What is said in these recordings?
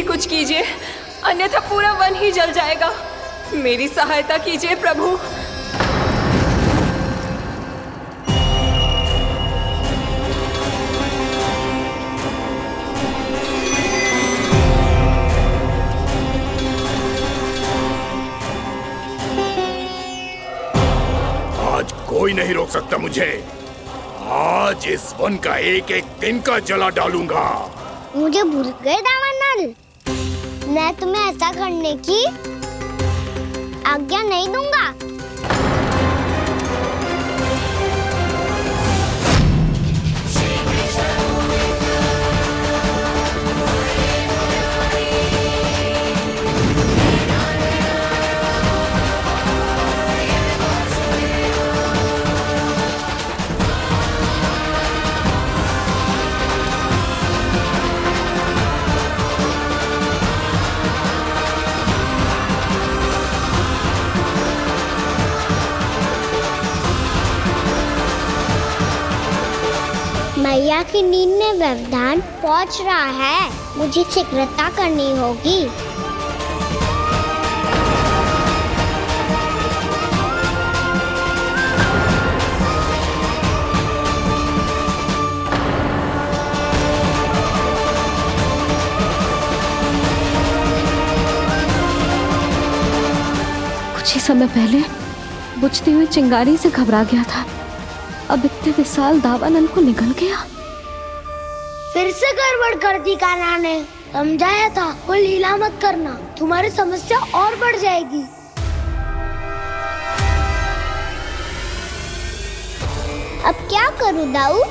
कुछ कीजिए, अन्यथा पूरा वन ही जल जाएगा। मेरी सहायता कीजिए प्रभु। आज कोई नहीं रोक सकता मुझे। आज इस वन का एक एक दिन का जला डालूंगा। मुझे भूल गए दावानल, मैं तुम्हें ऐसा करने की आज्ञा नहीं दूंगा। मैया की नींद में व्यवधान पहुंच रहा है, मुझे शीघ्रता करनी होगी। कुछ ही समय पहले बुझती हुई चिंगारी से घबरा गया था, अब इतने विशाल दावानल को निगल गया। फिर से गड़बड़ कर दी कान्हा ने। समझाया था कोई लीला मत करना, तुम्हारी समस्या और बढ़ जाएगी। अब क्या करूं दाऊ?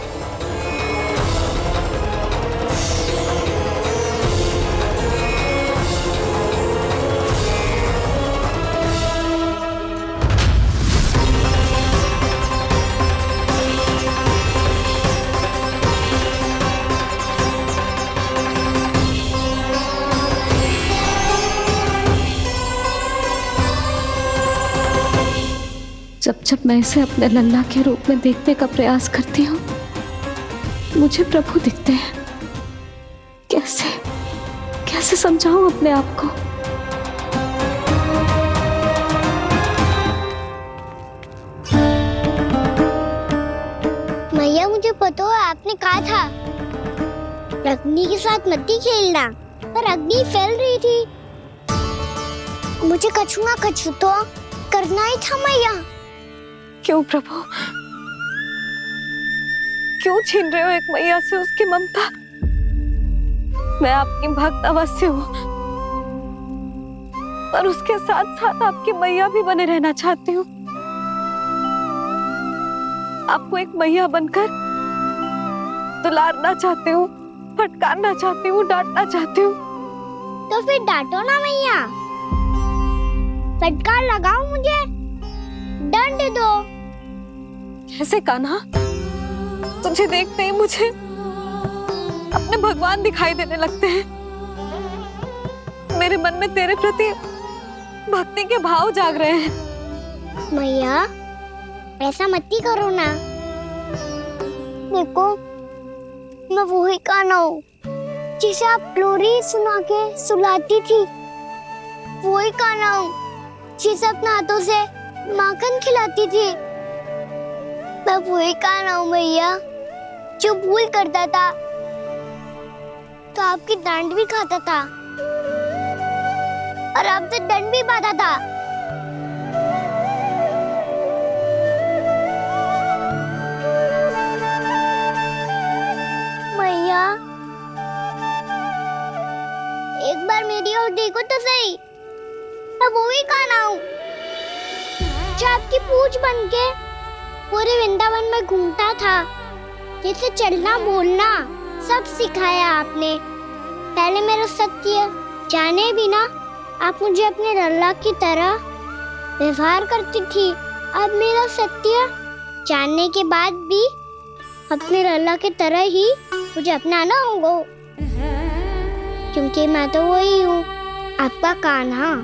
जब जब मैं इसे अपने लल्ला के रूप में देखने का प्रयास करती हूँ, मुझे प्रभु दिखते हैं। कैसे कैसे समझाऊं अपने आप को? मैया मुझे पता है आपने कहा था अग्नि के साथ मत ही खेलना, पर अग्नि फैल रही थी। मुझे कछु ना कछु तो करना ही था मैया। क्यों प्रभु, क्यों छीन रहे हो एक मैया से उसकी ममता? मैं आपकी भक्त अवश्य हूँ, पर उसके साथ साथ आपकी मैया भी बने रहना चाहती हूँ। आपको एक मैया बनकर दुलारना चाहती हूँ, फटकारना चाहती हूँ, डांटना चाहती हूँ। तो फिर डांटो ना मैया, फटकार लगाओ, मुझे दंड दो। कैसे कान्हा? तुझे देखते ही मुझे अपने भगवान दिखाई देने लगते हैं। मेरे मन में तेरे प्रति भक्ति के भाव जाग रहे हैं। मैया ऐसा मत ही करो ना। देखो मैं वही कान्हा हूँ जिसे आप लोरी सुना के सुलाती थी। वही कान्हा हूँ जिसे अपने हाथों से माखन खिलाती थी। मैं वही कान्हा हूँ मैया जो भूल करता था तो आपकी डांट भी खाता था और आपसे दंड भी पाता था। मैया एक बार मेरी ओर देखो तो सही। मैं वही कान्हा हूँ जो आपकी पूंछ बनके पूरे वृंदावन में घूमता था। जैसे चलना बोलना सब सिखाया आपने। पहले मेरा सत्य जाने बिना आप मुझे अपने लल्ला की तरह व्यवहार करती थी। अब मेरा सत्य जानने के बाद भी अपने लल्ला की तरह ही मुझे अपनाना होगा, क्योंकि मैं तो वही हूँ, आपका कान्हा।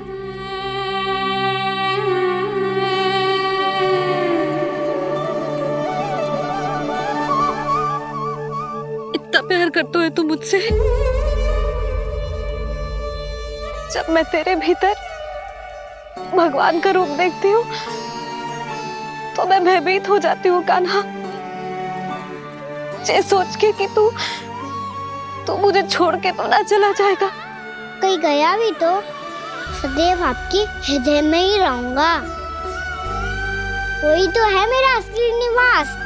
इतना प्यार करते हो तुम मुझसे? जब मैं तेरे भीतर भगवान का रूप देखती हूँ तो मैं भयभीत हो जाती हूँ कान्हा, ये सोच के कि तू मुझे छोड़ के तो ना चला जाएगा। कहीं गया भी तो सदैव आपके हृदय में ही रहूंगा। वही तो है मेरा असली निवास।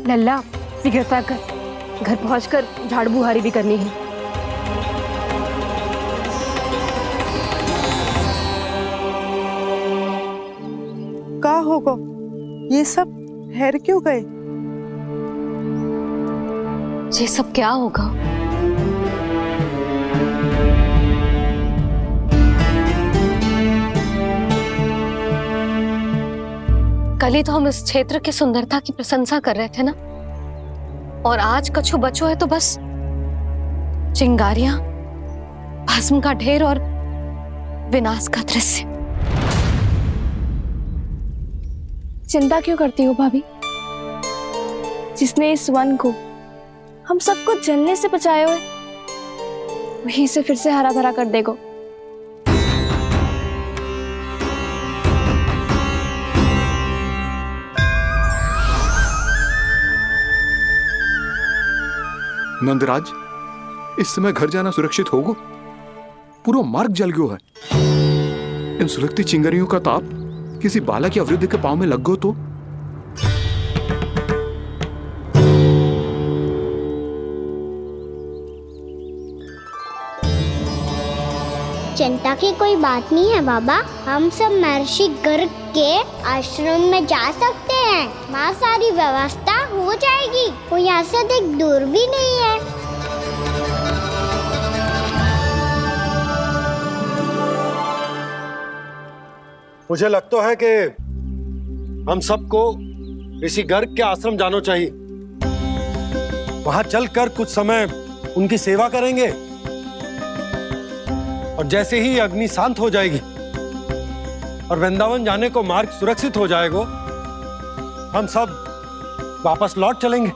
लल्ला शीघ्र पैक कर, घर पहुंचकर झाड़ू बुहारी भी करनी है। का होगा ये सब ठहर क्यों गए? ये सब क्या होगा? कल ही तो हम इस क्षेत्र की सुंदरता की प्रशंसा कर रहे थे ना, और आज कछु बचो है तो बस चिंगारियां, भस्म का ढेर और विनाश का दृश्य। चिंता क्यों करती हो भाभी? जिसने इस वन को, हम सबको जलने से बचाए हुए, वही से फिर से हरा भरा कर देगा। नंदराज, इस समय घर जाना सुरक्षित होगा? पूरा मार्ग जल गयो है। इन सुलगती चिंगारियों का ताप किसी बालक या वृद्ध के पांव में लग गो तो? चिंता की कोई बात नहीं है बाबा, हम सब महर्षि गर्ग के आश्रम में जा सकते हैं। वहाँ सारी व्यवस्था हो जाएगी, वो यहाँ से अधिक दूर भी नहीं है। मुझे लगता है कि हम सबको ऋषि गर्ग के आश्रम जाना चाहिए। वहां चलकर कुछ समय उनकी सेवा करेंगे, और जैसे ही अग्नि शांत हो जाएगी और वृंदावन जाने को मार्ग सुरक्षित हो जाएगा, हम सब वापस लौट चलेंगे।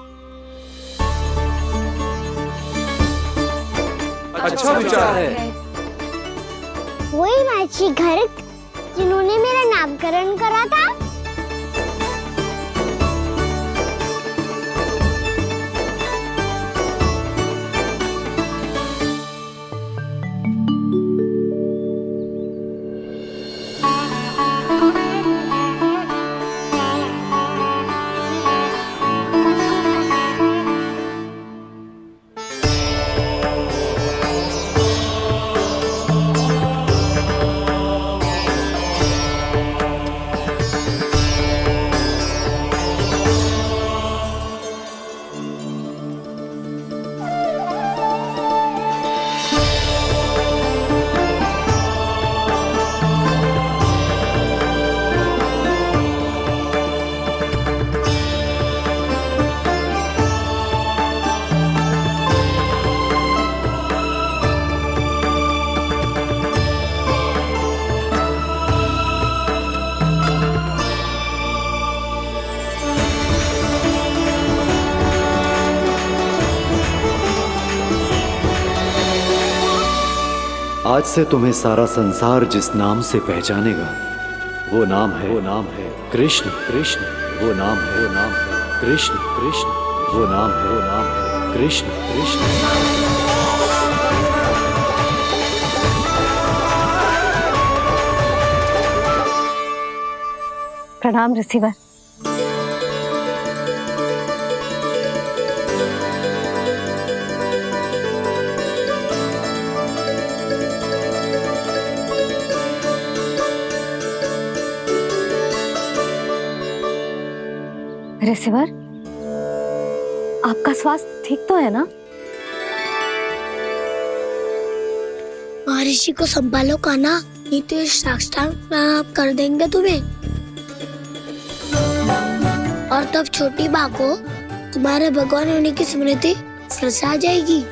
अच्छा विचार है। वही महर्षि गर्ग जिन्होंने मेरा नामकरण करा था। आज से तुम्हें सारा संसार जिस नाम से पहचानेगा वो नाम है कृष्ण। कृष्ण वो नाम है कृष्ण। कृष्ण वो नाम है कृष्ण। कृष्ण। प्रणाम रिसीवर। रिसीवर, आपका स्वास्थ्य ठीक तो है ना? महर्षि को संभालो कान्हा, नहीं तो ये साष्टांग प्रणाम कर देंगे तुम्हें। और तब छोटी बा को तुम्हारे भगवान होने की स्मृति फिर से आ जाएगी।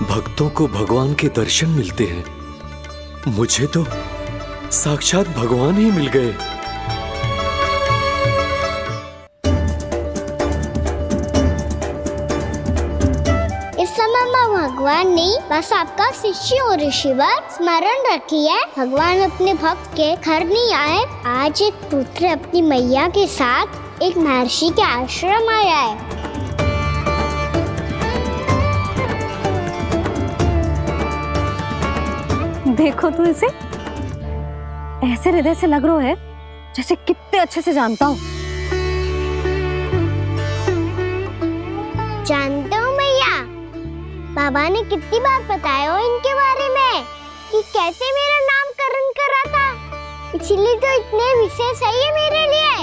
भक्तों को भगवान के दर्शन मिलते हैं, मुझे तो साक्षात भगवान ही मिल गए। इस समय मैं भगवान नहीं, बस आपका शिष्य हूँ ऋषिवर। स्मरण रखिए, भगवान अपने भक्त के घर नहीं आए। आज एक पुत्र अपनी मैया के साथ एक महर्षि के आश्रम आया है। देखो तो इसे, ऐसे हृदय से लग रहा है जैसे कितने अच्छे से जानता हूँ। जानते हो मैया, बाबा ने कितनी बार बताया हो इनके बारे में कि कैसे मेरा नामकरण करा था, इसीलिए तो इतने विशेष है ये मेरे लिए।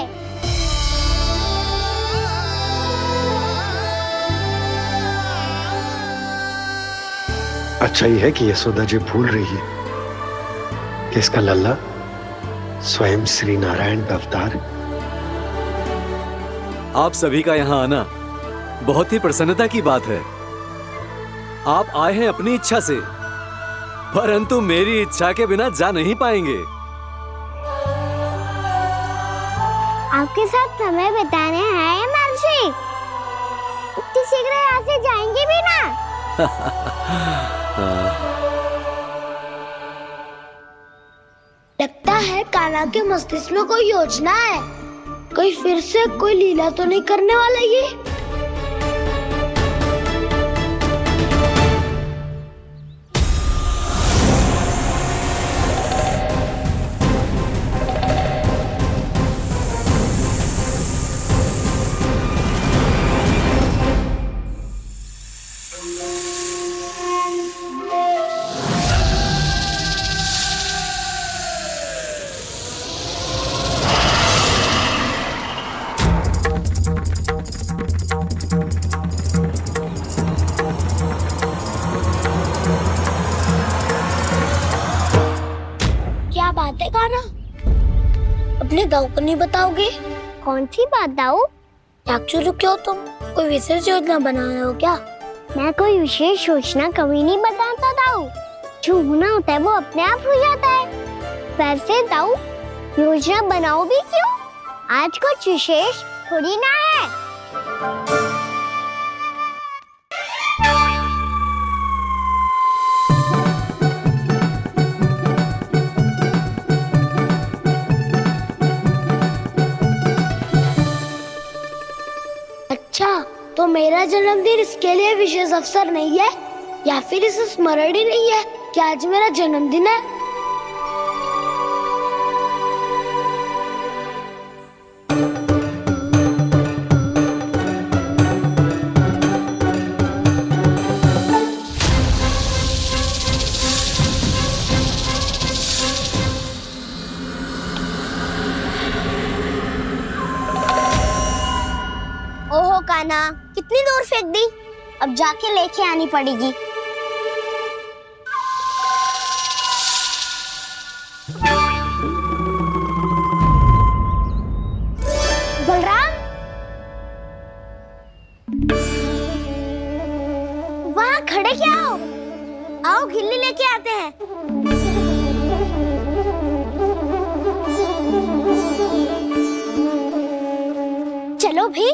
अच्छा ही है कि यशोदा जी भूल रही है कि इसका लल्ला स्वयं श्री नारायण का अवतार है। आप सभी का यहाँ आना बहुत ही प्रसन्नता की बात है। आप आए हैं अपनी इच्छा से, परंतु मेरी इच्छा के बिना जा नहीं पाएंगे। आपके साथ समय बिताने हैं महर्षि, इतनी शीघ्र यहाँ से जाएंगे भी ना? लगता है कान्हा के मस्तिष्क में कोई योजना है, कोई फिर से कोई लीला तो नहीं करने वाला ये। क्या बात है कान्हा, अपने दाऊ को नहीं बताओगे? कौन सी बात दाऊ? याक्षु रुके हो तुम, कोई विशेष योजना बना रहे हो क्या? मैं कोई विशेष योजना कभी नहीं बताता दाऊ, जो होना होता है वो अपने आप हो जाता है। वैसे दाऊ, योजना बनाओ भी क्यों? आज कुछ विशेष थोड़ी ना है। अच्छा, तो मेरा जन्मदिन इसके लिए विशेष अवसर नहीं है, या फिर इसे स्मरण ही नहीं है कि आज मेरा जन्मदिन है? ओहो कान्हा, कितनी दूर फेंक दी, अब जाके लेके आनी पड़ेगी। बलराम, वहाँ खड़े क्या हो? आओ खिल्ली लेके आते हैं। चलो भी।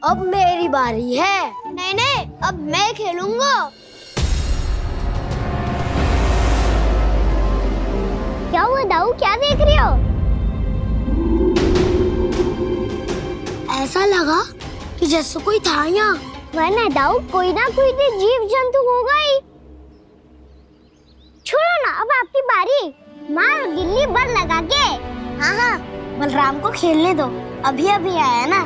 अब मेरी बारी है। नहीं नहीं, अब मैं खेलूंगा। क्या हुआ दाऊ, क्या देख रही हो? ऐसा लगा कि जैसे कोई था यहाँ। वरना दाऊ कोई ना कोई तो जीव जंतु होगा ही। छोड़ो ना, अब आपकी बारी। मार गिल्ली बर लगा के। हाँ हाँ, बलराम को खेलने दो, अभी अभी आया ना।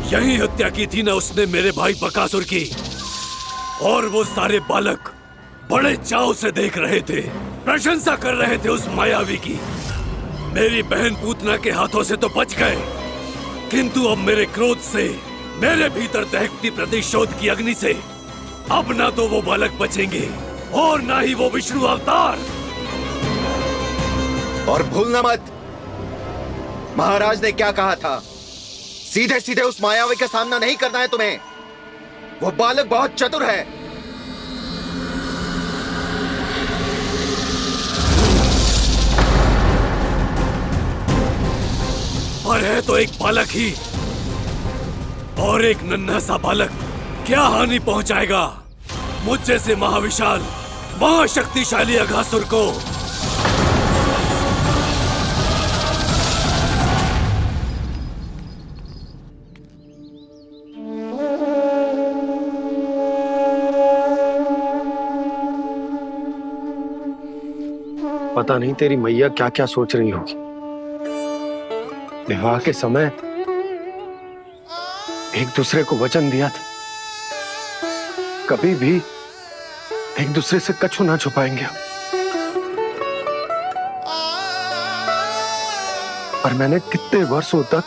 यही हत्या की थी ना उसने मेरे भाई बकासुर की। और वो सारे बालक बड़े चाव से देख रहे थे, प्रशंसा कर रहे थे उस मायावी की। मेरी बहन पूतना के हाथों से तो बच गए, किंतु अब मेरे क्रोध से, मेरे भीतर दहकती प्रतिशोध की अग्नि से अब ना तो वो बालक बचेंगे और ना ही वो विष्णु अवतार। और भूलना मत, महाराज ने क्या कहा था, सीधे सीधे उस मायावी का सामना नहीं करना है तुम्हें। वो बालक बहुत चतुर है। पर है तो एक बालक ही, और एक नन्हा सा बालक क्या हानि पहुंचाएगा मुझ जैसे महाविशाल महाशक्तिशाली अघासुर को। पता नहीं तेरी मैया क्या क्या सोच रही होगी। विवाह के समय एक दूसरे को वचन दिया था, कभी भी एक दूसरे से कछु ना छुपाएंगे। पर मैंने कितने वर्षों तक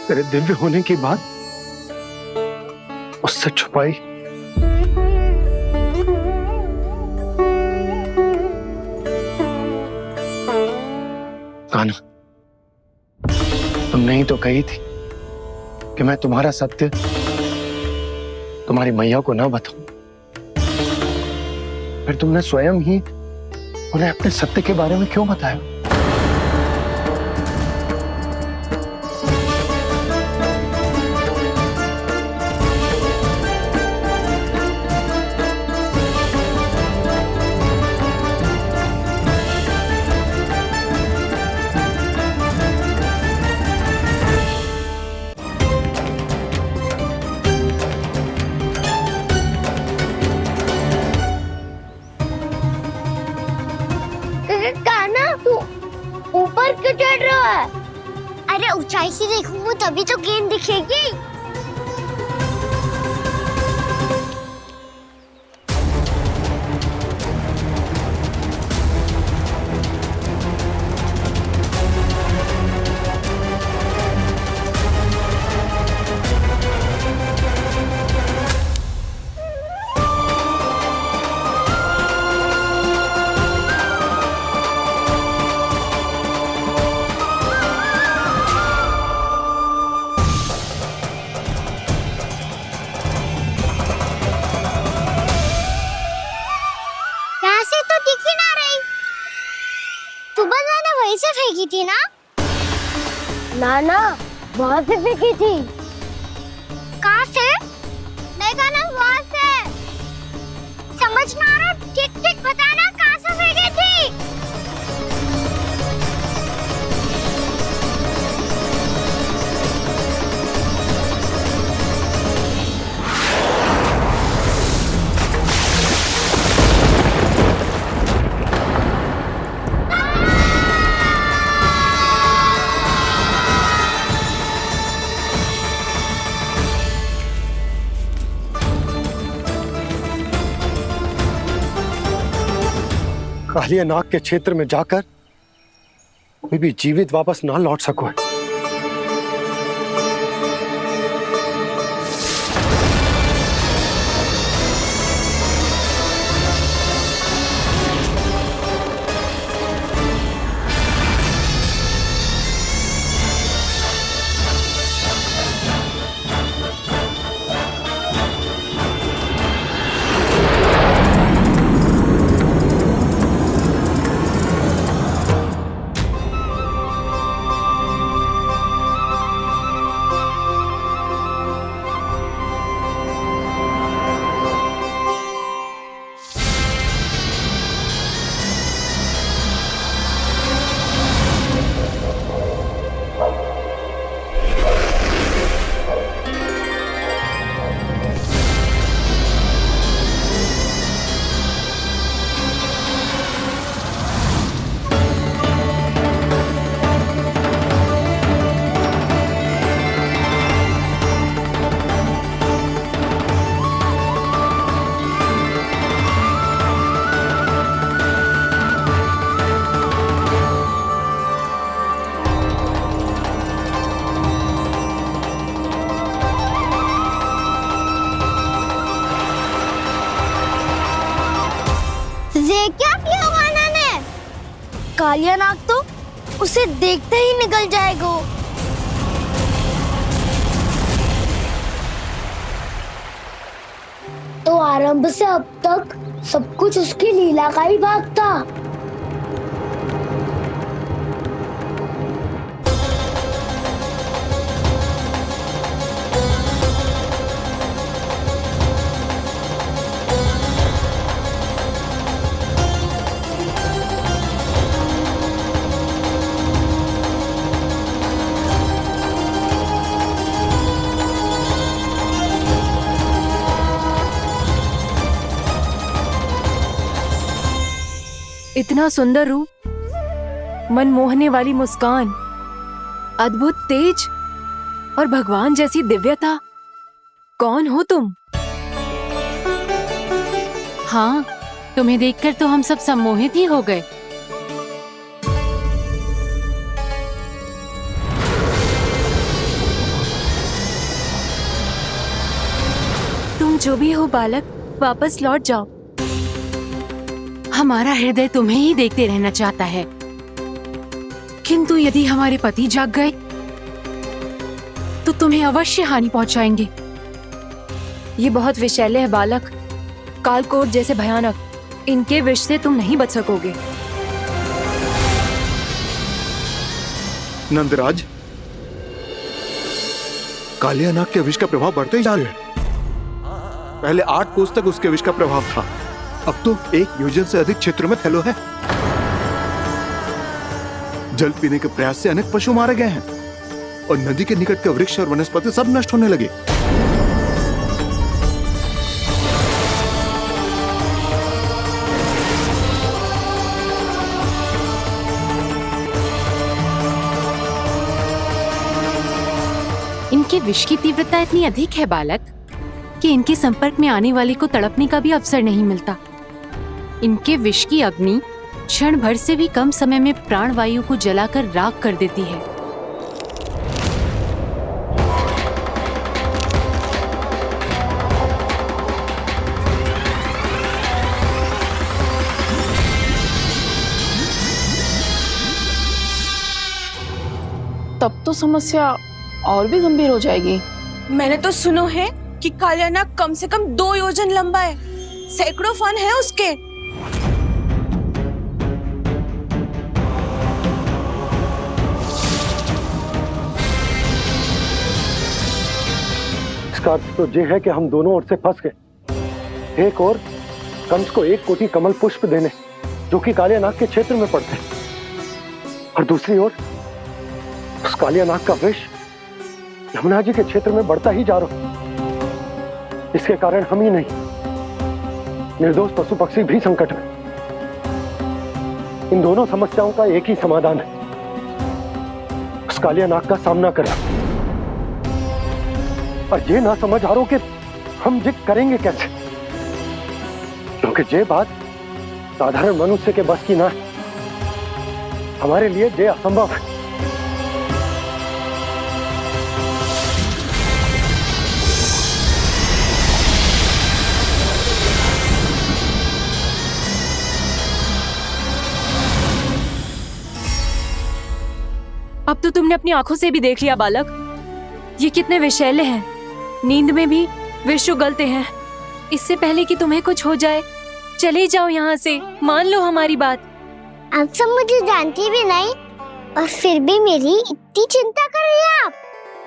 तेरे दिव्य होने की बात उससे छुपाई। कान्हा, तुमने ही तो कही थी कि मैं तुम्हारा सत्य तुम्हारी मैया को ना बताऊं। फिर तुमने स्वयं ही उन्हें अपने सत्य के बारे में क्यों बताया? ऊपर क्यों चढ़ रहा है? अरे ऊंचाई से देखूंगा तभी तो गेंद दिखेगी। वहीं से फेंकी थी ना? ना वहां से फेंकी थी। कहाँ से? देखा ना, वहां से। समझ ना आ रहा, ठीक ठीक बताना कहाँ से फेंकी थी? कालिया नाग के क्षेत्र में जाकर कोई भी जीवित वापस ना लौट सको। ये क्या किया वाना ने? कालिया नाग तो उसे देखते ही निकल जाएगा। तो आरंभ से अब तक सब कुछ उसकी लीला का ही भाग था। इतना सुंदर रूप, मन मोहने वाली मुस्कान, अद्भुत तेज और भगवान जैसी दिव्यता। कौन हो तुम? हाँ, तुम्हें देखकर तो हम सब सम्मोहित ही हो गए। तुम जो भी हो बालक, वापस लौट जाओ। हमारा हृदय तुम्हें ही देखते रहना चाहता है, किंतु यदि हमारे पति जाग गए तो तुम्हें अवश्य हानि पहुंचाएंगे। ये बहुत विषैले है बालक, कालकोट जैसे भयानक। इनके विष से तुम नहीं बच सकोगे। नंदराज, कालिया नाग के विष का प्रभाव बढ़ते ही जा रहा है। पहले 8 कोस तक उसके विष का प्रभाव था, अब तो 1 योजन से अधिक क्षेत्र में फैलो है। जल पीने के प्रयास से अनेक पशु मारे गए हैं और नदी के निकट के वृक्ष और वनस्पति सब नष्ट होने लगे। इनके विष की तीव्रता इतनी अधिक है बालक कि इनके संपर्क में आने वाले को तड़पने का भी अवसर नहीं मिलता। इनके विष की अग्नि क्षण भर से भी कम समय में प्राणवायु को जलाकर राख कर देती है। तब तो समस्या और भी गंभीर हो जाएगी। मैंने तो सुनो है कि कालिया नाग कम से कम 2 योजन लंबा है, सैकड़ों फन है उसके। इसका अर्थ तो ये है कि हम दोनों ओर से फंस गए। एक और कंस को 1 कोटि कमल पुष्प देने जो कि कालिया नाग के क्षेत्र में पड़ते हैं, और दूसरी ओर उस कालिया नाग का विष यमुना जी के क्षेत्र में बढ़ता ही जा रहा। इसके कारण हम ही नहीं, निर्दोष पशु पक्षी भी संकट में। इन दोनों समस्याओं का एक ही समाधान है, उस कालिया नाग का सामना करना। और ये ना समझ आ रहा कि हम ये करेंगे कैसे, क्योंकि ये बात साधारण मनुष्य के बस की ना है। हमारे लिए ये असंभव है। अब तो तुमने अपनी आंखों से भी देख लिया बालक, ये कितने विषैले हैं। नींद में भी विष उगलते हैं। इससे पहले कि तुम्हें कुछ हो जाए, चले जाओ यहाँ से, मान लो हमारी बात। आप सब मुझे जानती भी नहीं और फिर भी मेरी इतनी चिंता कर रही हैं आप।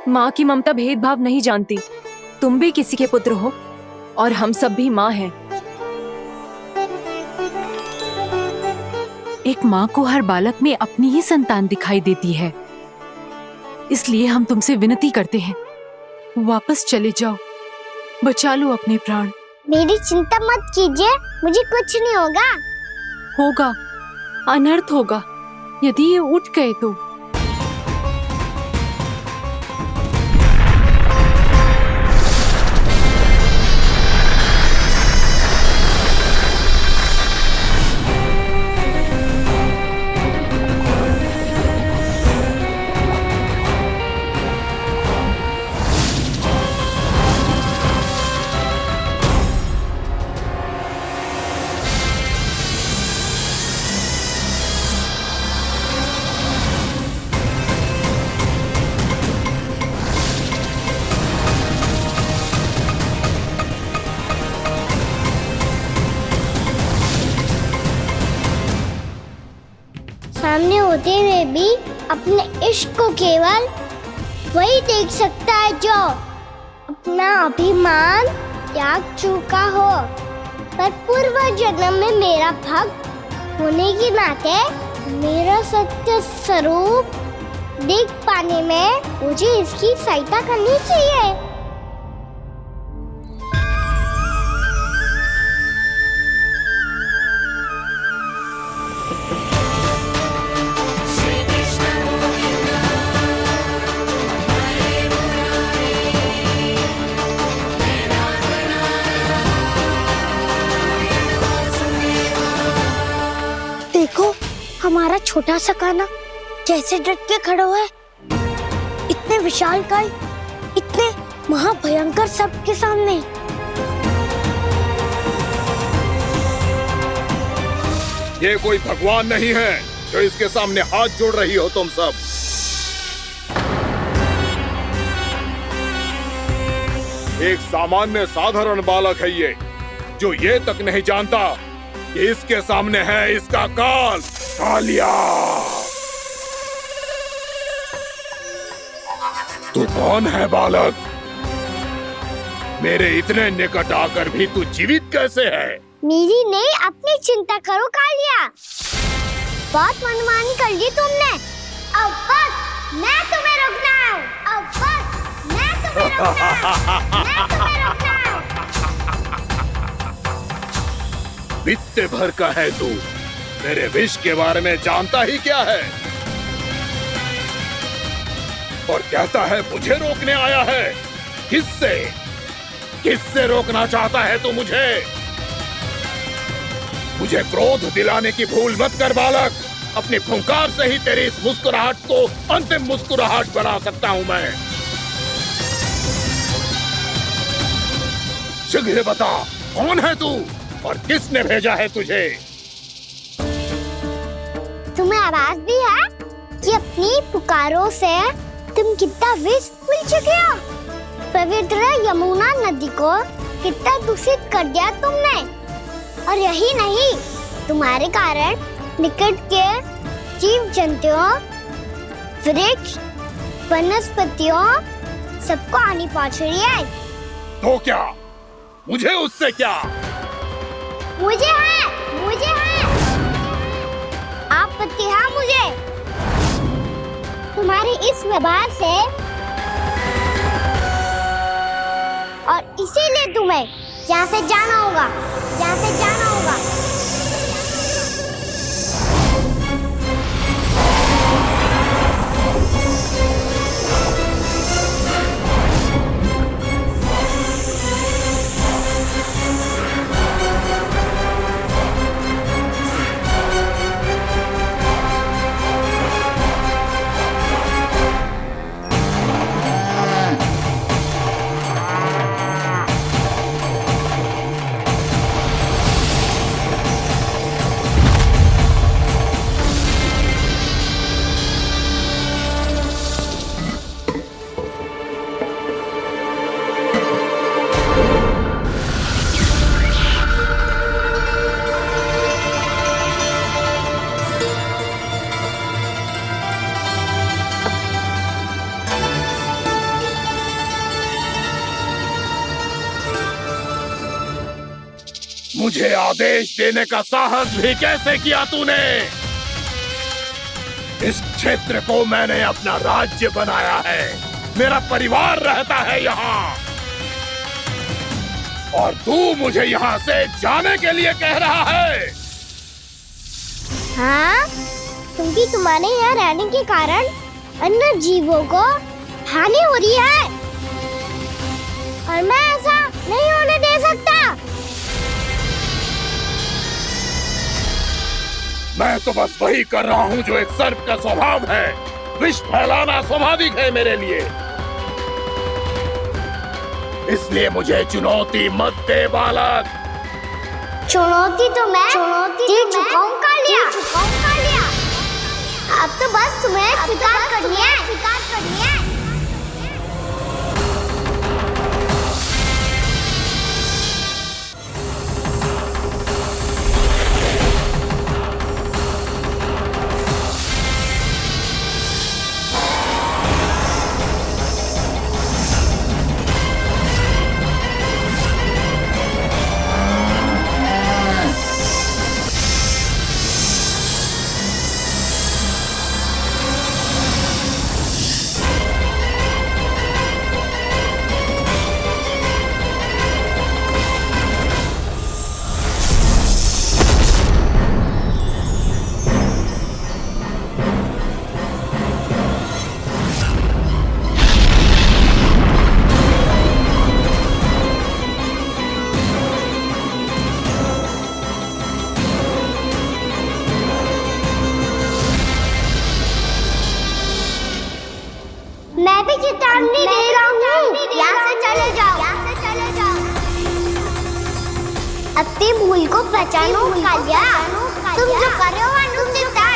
माँ की ममता भेदभाव नहीं जानती। तुम भी किसी के पुत्र हो और हम सब भी माँ हैं। एक माँ को हर बालक में अपनी ही संतान दिखाई देती है, इसलिए हम तुमसे विनती करते हैं, वापस चले जाओ, बचा लो अपने प्राण। मेरी चिंता मत कीजिए, मुझे कुछ नहीं होगा। होगा, अनर्थ होगा यदि ये उठ गए तो। सामने होते हुए भी अपने इश्क को केवल वही देख सकता है जो अपना अभिमान त्याग चुका हो। पर पूर्व जन्म में मेरा भक्त होने के नाते मेरा सत्य स्वरूप देख पाने में मुझे इसकी सहायता करनी चाहिए। देखो हमारा छोटा सा कान्हा कैसे डट के खड़ा हुआ है। इतने विशालकाय, इतने महाभयंकर सबके सामने। ये कोई भगवान नहीं है जो इसके सामने हाथ जोड़ रही हो तुम सब। एक सामान्य साधारण बालक है ये, जो ये तक नहीं जानता कि इसके सामने है इसका काल, कालिया। तू कौन है बालक? मेरे इतने निकट आकर भी तू जीवित कैसे है? मेरी नहीं, अपनी चिंता करो कालिया। बहुत मनमानी कर ली तुमने। अब बस मैं तुम्हें रोकना हूँ। अब बस मैं तुम्हें रोकना हूँ। मैं तुम्हें रोकना हूँ। बित्ते भर का है तू, मेरे विष के बारे में जानता ही क्या है? और कहता है मुझे रोकने आया है। किससे? किससे रोकना चाहता है तू मुझे? मुझे क्रोध दिलाने की भूल मत कर बालक। अपनी फुंकार से ही तेरी इस मुस्कुराहट को अंतिम मुस्कुराहट बना सकता हूं मैं। शीघ्र बता, कौन है तू और किसने भेजा है तुझे? तुम्हें आवाज भी है कि अपनी पुकारों से तुम कितना विष भूल चुके हो। पवित्र यमुना नदी को कितना दूषित कर दिया तुमने। और यही नहीं, तुम्हारे कारण निकट के जीव जंतुओं, वृक्ष, वनस्पतियों सबको हानि पहुंच रही है। तो क्या? मुझे उससे क्या? मुझे है, मुझे है। आपत्ति है मुझे तुम्हारे इस व्यवहार से, और इसीलिए तुम्हें यहाँ से जाना होगा, यहाँ से जाना होगा। मुझे आदेश देने का साहस भी कैसे किया तूने? इस क्षेत्र को मैंने अपना राज्य बनाया है, मेरा परिवार रहता है यहाँ, और तू मुझे यहाँ से जाने के लिए कह रहा है? हाँ, क्योंकि तुम्हारे यहाँ रहने के कारण अन्य जीवों को हानि हो रही है और मैं ऐसा नहीं होने दे सकता। मैं तो बस वही कर रहा हूँ जो एक सर्प का स्वभाव है। विष फैलाना स्वाभाविक है मेरे लिए, इसलिए मुझे चुनौती मत दे बालक। चुनौती तो मैं दे चुका हूँ कालिया। अब तो बस तुम्हें स्वीकार करनी है। मैं भी चेतावनी दे रहा हूँ, यहाँ से चले जाओ। अपनी भूल को पहचानो कालिया, तुम जो कर रहे हो अनुचित है।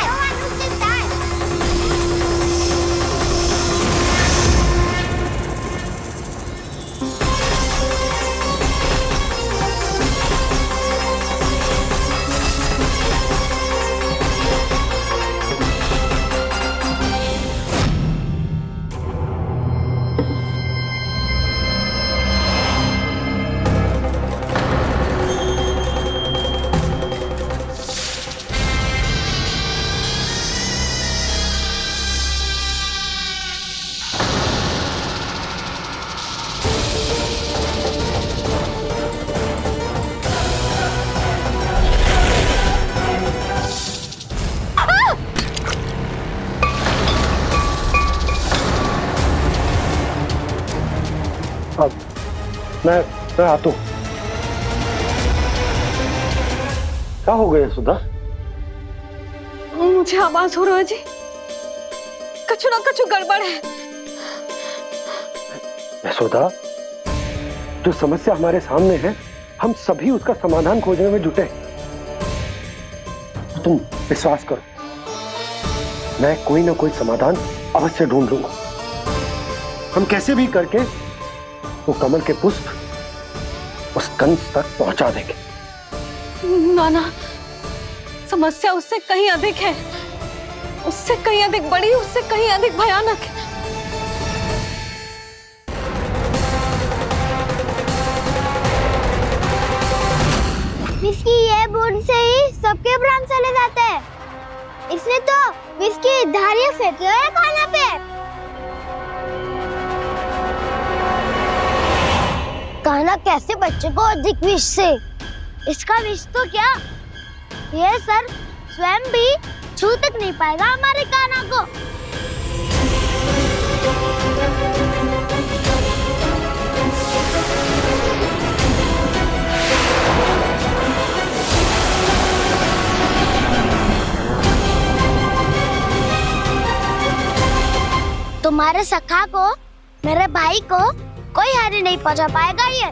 मैं आता हूँ। क्या हो गया सुधा? मुझे आवाज हो रहा है जी, कछु ना कछु गड़बड़ है। यशोदा, जो समस्या हमारे सामने है, हम सभी उसका समाधान खोजने में जुटे। तो तुम विश्वास करो, मैं कोई ना कोई समाधान अवश्य ढूंढ लूंगा। हम कैसे भी करके वो कमल के पुष्प उस कंस तक पहुंचा देंगे। नाना, समस्या उससे कहीं अधिक है, उससे कहीं अधिक बड़ी, उससे कहीं अधिक भयानक है। इसकी ये बूंद से ही सबके प्राण चले जाते हैं। इसने तो विष की धारियां फेंकी है खाना पे। कान्हा कैसे बच्चे को अधिक विष से? इसका विष तो क्या, ये सर स्वयं भी छू तक नहीं पाएगा हमारे कान्हा को। तुम्हारे सखा को, मेरे भाई को कोई हानि नहीं पहुंचा पाएगा। ये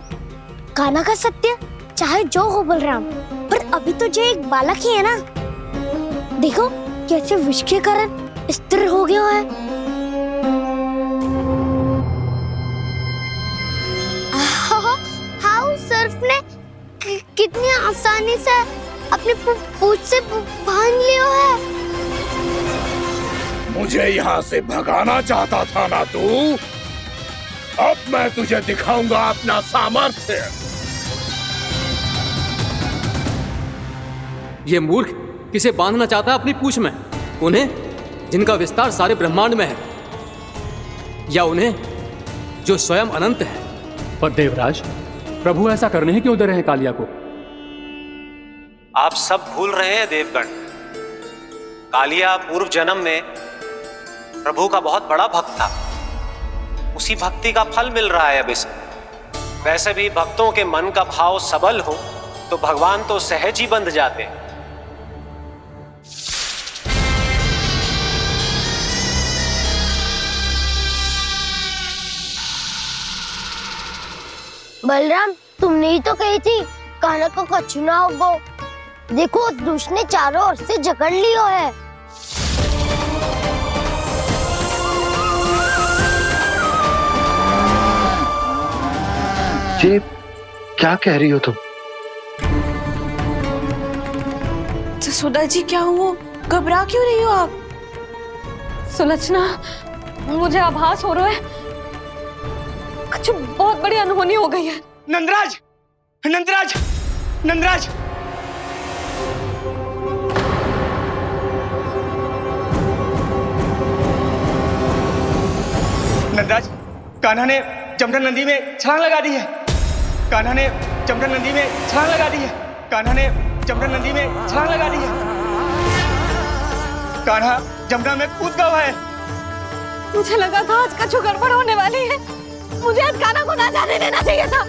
कान्हा का सत्य चाहे जो हो बलराम, पर अभी तो जो एक बालक ही है ना। देखो कैसे विष के कारण स्थिर हो गया है। हाउ सर्फ ने कितनी आसानी से अपनी पूंछ से बांध लिया है। मुझे यहाँ से भगाना चाहता था ना तू? अब मैं तुझे दिखाऊंगा अपना सामर्थ्य। ये मूर्ख किसे बांधना चाहता है अपनी पूंछ में? उन्हें जिनका विस्तार सारे ब्रह्मांड में है, या उन्हें जो स्वयं अनंत है? पर देवराज, प्रभु ऐसा करने ही क्यों दे रहे हैं कालिया को? आप सब भूल रहे हैं देवगण। कालिया पूर्व जन्म में प्रभु का बहुत बड़ा भक्त था। उसी भक्ति का फल मिल रहा है अब इसे। वैसे भी भक्तों के मन का भाव सबल हो तो भगवान तो सहज ही बंध जाते। बलराम, तुमने ही तो कही थी कान्हा को कछु ना होगो। देखो दुष्ट ने चारों ओर से जकड़ लियो है। ये क्या कह रही हो तुम? जसोदा जी, क्या हुआ? घबरा क्यों रही हो आप? सुलक्षणा, मुझे आभास हो रहा है कुछ बहुत बड़ी अनहोनी हो गई है। नंदराज, नंदराज, नंदराज! नंदराज, कान्हा ने जमदग्नि नदी में छलांग लगा दी है। कान्हा ने जमदग्नि नदी में छलांग लगा दी है। कान्हा ने जमदग्नि नदी में छलांग लगा दी है। कान्हा जमुना में कूद गया है। मुझे लगा था आज कछु गड़बड़ होने वाली है। मुझे आज कान्हा को ना जाने देना चाहिए था।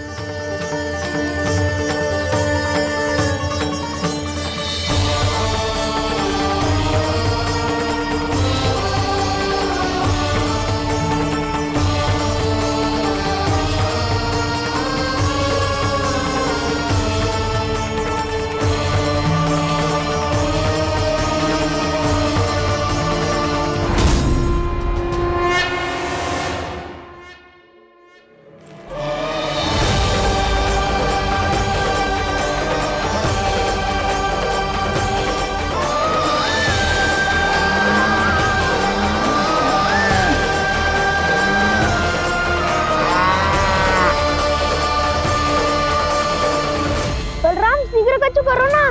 करो ना।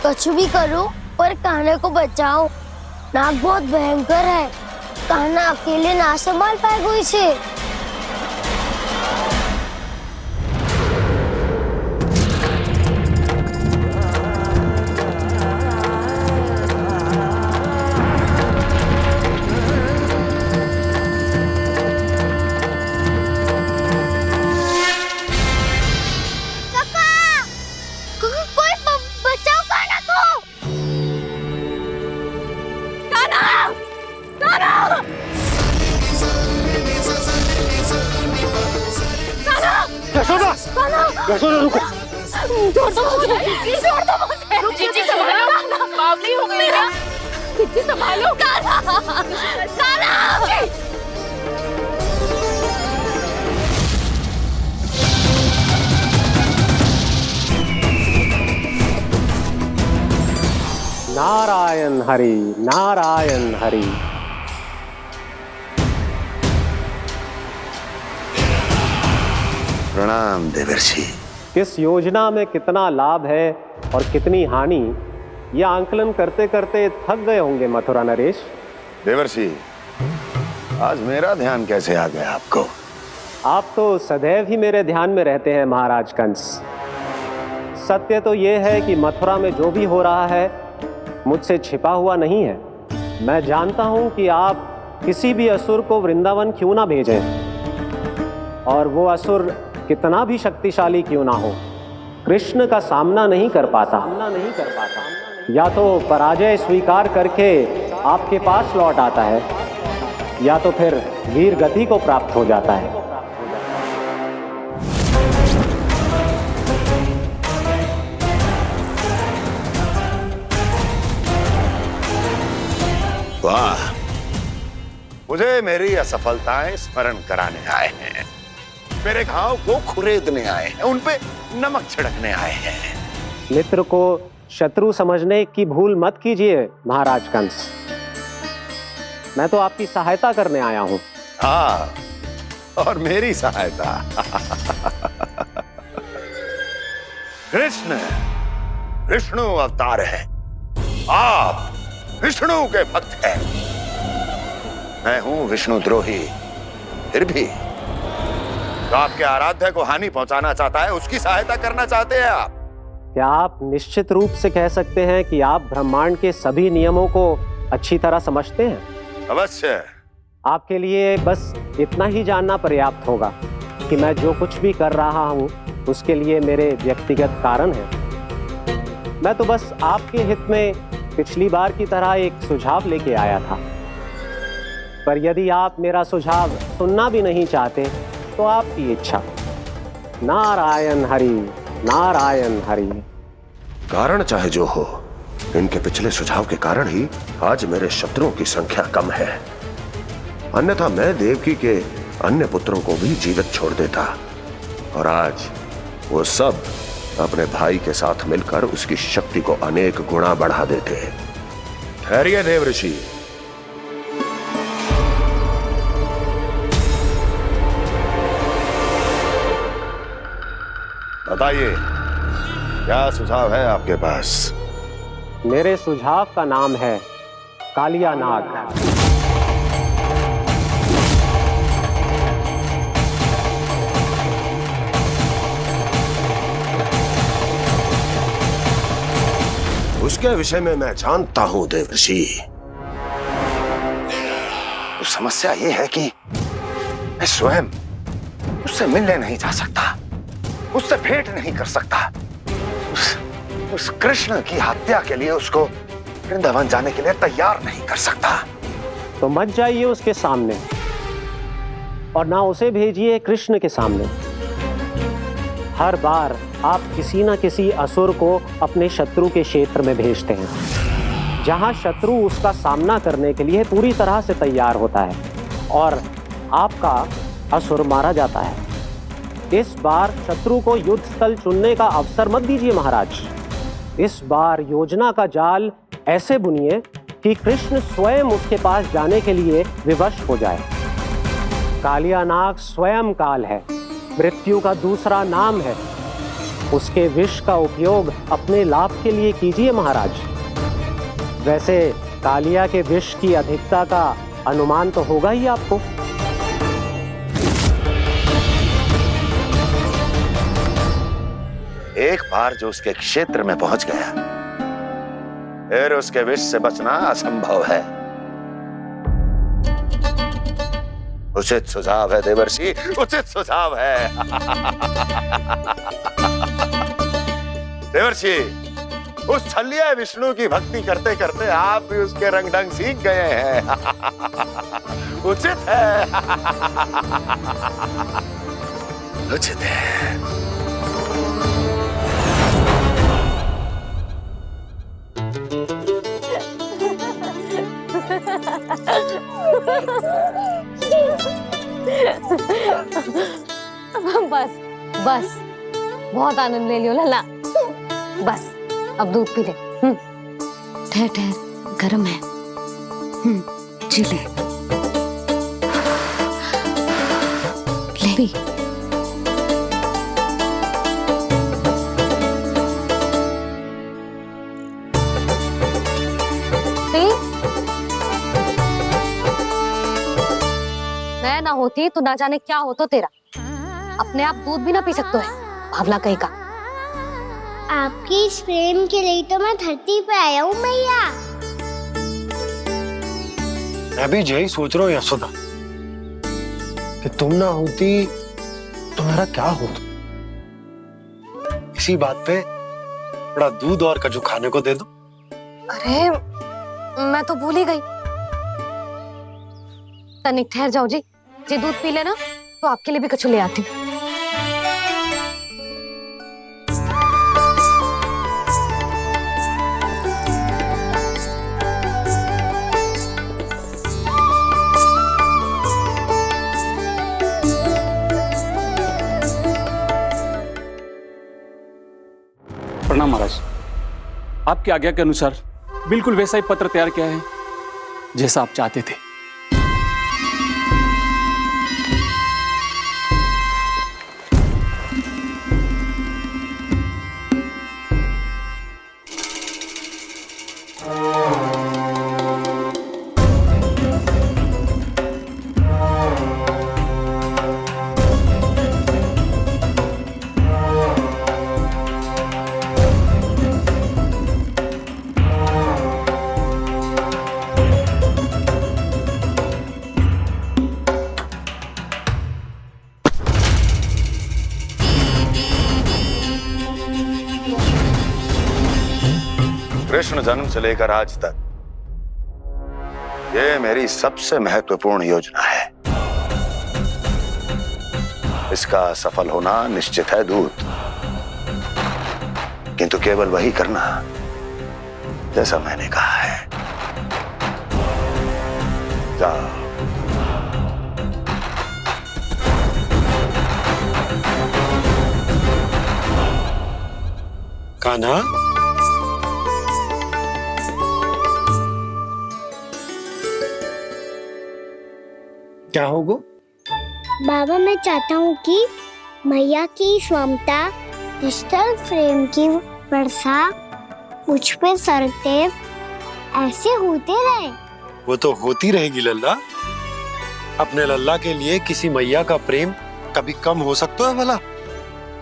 कछु भी करो पर कान्हा को बचाओ। नाग बहुत भयंकर है। कान्हा अकेले ना संभाल पाएगा इसे। यशोदा रुको। छोड़ दो मुझे, छोड़ दो मुझे। जीजी संभालो, बावली हो गई है। जीजी संभालो। कान्हा, कान्हा। नारायण हरि, नारायण हरि। प्रणाम देवर्षि। किस योजना में कितना लाभ है और कितनी हानि, यह आंकलन करते करते थक गए होंगे मथुरा नरेश। देवर्षि, आज मेरा ध्यान कैसे आ गया आपको? आप तो सदैव ही मेरे ध्यान में रहते हैं महाराज कंस। सत्य तो यह है कि मथुरा में जो भी हो रहा है मुझसे छिपा हुआ नहीं है। मैं जानता हूं कि आप किसी भी असुर को वृंदावन क्यों ना भेजें, और वो असुर कितना भी शक्तिशाली क्यों ना हो, कृष्ण का सामना नहीं कर पाता। या तो पराजय स्वीकार करके आपके पास लौट आता है, या तो फिर वीर गति को प्राप्त हो जाता है। वाह, मुझे मेरी असफलताएं स्मरण कराने आए हैं। मेरे घाव को खुरेदने आए हैं, उन पे नमक छिड़कने आए हैं। मित्र को शत्रु समझने की भूल मत कीजिए महाराज कंस। मैं तो आपकी सहायता करने आया हूं। हाँ, और मेरी सहायता। कृष्ण विष्णु अवतार है। आप विष्णु के भक्त हैं। मैं हूं विष्णु द्रोही, फिर भी तो आपके आराध्य को हानि पहुंचाना चाहता है, उसकी सहायता करना चाहते हैं आप। क्या आप निश्चित रूप से कह सकते हैं कि आप ब्रह्मांड के सभी नियमों को अच्छी तरह समझते हैं? अवश्य। आपके लिए बस इतना ही जानना पर्याप्त होगा कि मैं जो कुछ भी कर रहा हूं उसके लिए मेरे व्यक्तिगत कारण हैं। मैं तो बस आपके हित में पिछली बार की तरह एक सुझाव लेके आया था, पर यदि आप मेरा सुझाव सुनना भी नहीं चाहते तो आपकी इच्छा। नारायण हरि, नारायण हरि। कारण चाहे जो हो, इनके पिछले सुझाव के कारण ही आज मेरे शत्रुओं की संख्या कम है। अन्यथा मैं देवकी के अन्य पुत्रों को भी जीवित छोड़ देता, और आज वो सब अपने भाई के साथ मिलकर उसकी शक्ति को अनेक गुना बढ़ा देते। ठहरिए देव ऋषि। बताइए, क्या सुझाव है आपके पास? मेरे सुझाव का नाम है कालिया नाग। उसके विषय में मैं जानता हूं देवर्षि। तो समस्या यह है कि मैं स्वयं उससे मिलने नहीं जा सकता, उससे भेंट नहीं कर सकता। उस कृष्ण की हत्या के लिए उसको वृंदावन जाने के लिए तैयार नहीं कर सकता। तो मत जाइए उसके सामने, और ना उसे भेजिए कृष्ण के सामने। हर बार आप किसी न किसी असुर को अपने शत्रु के क्षेत्र में भेजते हैं, जहां शत्रु उसका सामना करने के लिए पूरी तरह से तैयार होता है और आपका असुर मारा जाता है। इस बार शत्रु को युद्ध स्थल चुनने का अवसर मत दीजिए महाराज। इस बार योजना का जाल ऐसे बुनिए कि कृष्ण स्वयं उसके पास जाने के लिए विवश हो जाए। कालिया नाग स्वयं काल है, मृत्यु का दूसरा नाम है। उसके विष का उपयोग अपने लाभ के लिए कीजिए महाराज। वैसे कालिया के विष की अधिकता का अनुमान तो होगा ही आपको। एक बार जो उसके क्षेत्र में पहुंच गया, फिर उसके विष से बचना असंभव है। उचित सुझाव है देवर्षि, उचित सुझाव है। देवर्षि, उस छलिया विष्णु की भक्ति करते करते आप भी उसके रंग ढंग सीख गए हैं। उचित है, उचित है। बस बस, बहुत आनंद ले लियो लला। बस अब दूध पी ले। ठहर ठहर, गर्म है। जी ले ले। मैं ना होती तो ना जाने क्या होता तेरा। अपने आप दूध भी ना पी सकते है, भावला कहीं का। आपकी इस प्रेम के लिए तो मैं धरती पे आया हूँ मैया। मैं भी यही सोच रहा हूँ यशोदा, कि तुम ना होती तो मेरा क्या होता। इसी बात पे थोड़ा दूध और कजू खाने को दे दो। अरे मैं तो भूल ही गई। तनिक ठहर जाओ जी, जी दूध पी लेना तो आपके लिए भी कछु ले आती हूँ। प्रणाम महाराज। आपकी आज्ञा के अनुसार बिल्कुल वैसा ही पत्र तैयार किया है जैसा आप चाहते थे। कृष्ण जन्म से लेकर आज तक ये मेरी सबसे महत्वपूर्ण योजना है। इसका सफल होना निश्चित है दूत, किंतु केवल वही करना जैसा मैंने कहा है। जाओ। कान्हा, क्या होगा? बाबा, मैं चाहता हूँ कि मैया की स्वमता क्रिस्टल फ्रेम की वर्षा मुझ पे सरते ऐसे होते रहे। वो तो होती रहेगी लल्ला। अपने लल्ला के लिए किसी मैया का प्रेम कभी कम हो सकता है भला?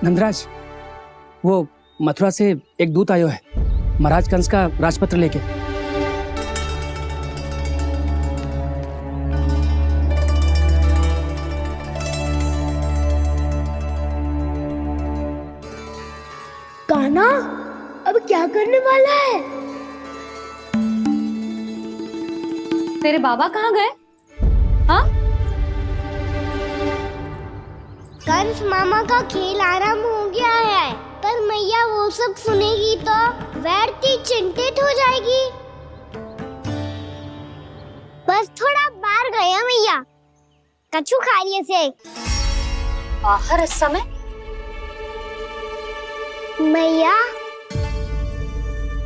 नंदराज, वो मथुरा से एक दूत आयो है महाराज कंस का राजपत्र लेके। कान्हा, अब क्या करने वाला है? तेरे बाबा कहाँ गए? हाँ? कंस मामा का खेल आरंभ हो गया है, पर मैया वो सब सुनेगी तो व्यर्थी चिंतित हो जाएगी। बस थोड़ा बाहर गया मैया, कछु खाइए से। बाहर इस समय? मैया,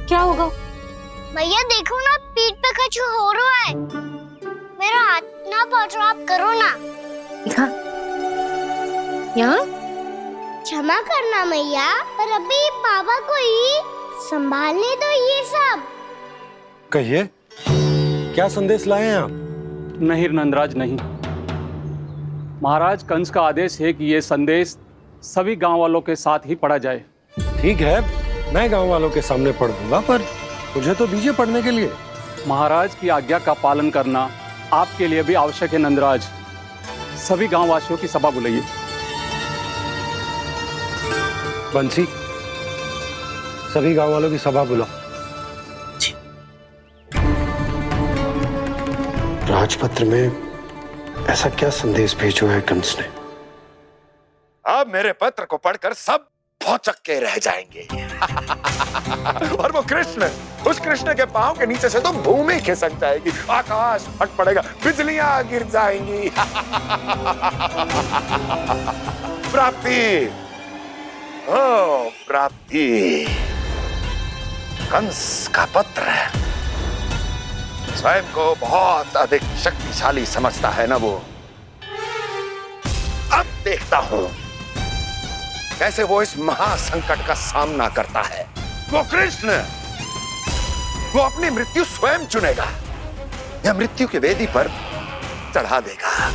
क्या होगा? मैया देखो ना, पीठ पे कछु हो रहा है। मेरा हाथ ना पकड़ो, आप करो ना। यहाँ? क्षमा करना मैया, पर अभी बाबा को ही संभालने दो ये सब। कहिए, क्या संदेश लाए हैं आप? नहीं नंदराज, नहीं। महाराज कंस का आदेश है कि ये संदेश सभी गांव वालों के साथ ही पढ़ा जाए। ठीक है, मैं गांव वालों के सामने पढ़ दूंगा, पर मुझे तो दीजिए पढ़ने के लिए। महाराज की आज्ञा का पालन करना आपके लिए भी आवश्यक है नंदराज। सभी गांव वासियों की सभा बुलाइए। बंसी, सभी गांव वालों की सभा बुलाओ। राजपत्र में ऐसा क्या संदेश भेजो है कंस ने? अब मेरे पत्र को पढ़कर सब भौचक्के रह जाएंगे। और वो कृष्ण, उस कृष्ण के पांव के नीचे से तो भूमि खिसक जाएगी, आकाश फट पड़ेगा, बिजलियां गिर जाएंगी। प्राप्ति, ओ प्राप्ति, कंस का पत्र। स्वयं को बहुत अधिक शक्तिशाली समझता है ना वो। अब देखता हूं कैसे वो इस महासंकट का सामना करता है। वो कृष्ण, वो अपनी मृत्यु स्वयं चुनेगा या मृत्यु की वेदी पर चढ़ा देगा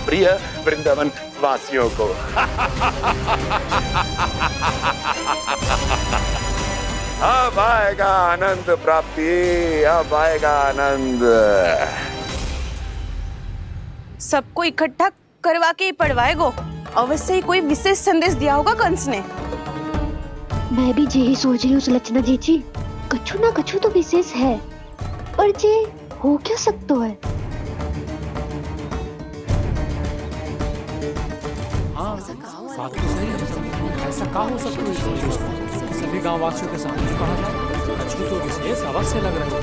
प्रिय वृंदावन वासियों को। अब आएगा आनंद प्राप्ति, अब आएगा आनंद। सबको इकट्ठा करवा के ही पढ़वाएगो। अवश्य ही कोई विशेष संदेश दिया होगा कंस ने। मैं भी यही सोच रही हूँ सुलक्षणा जीजी, कछु ना कछु तो विशेष है, पर जे हो क्या सकता है? हाँ, बात तो सही है। ऐसा क्या हो सकता है? सभी गांव वासियों के सामने पढ़ा जाए, कछु तो विशेष अवश्य लग रहा है।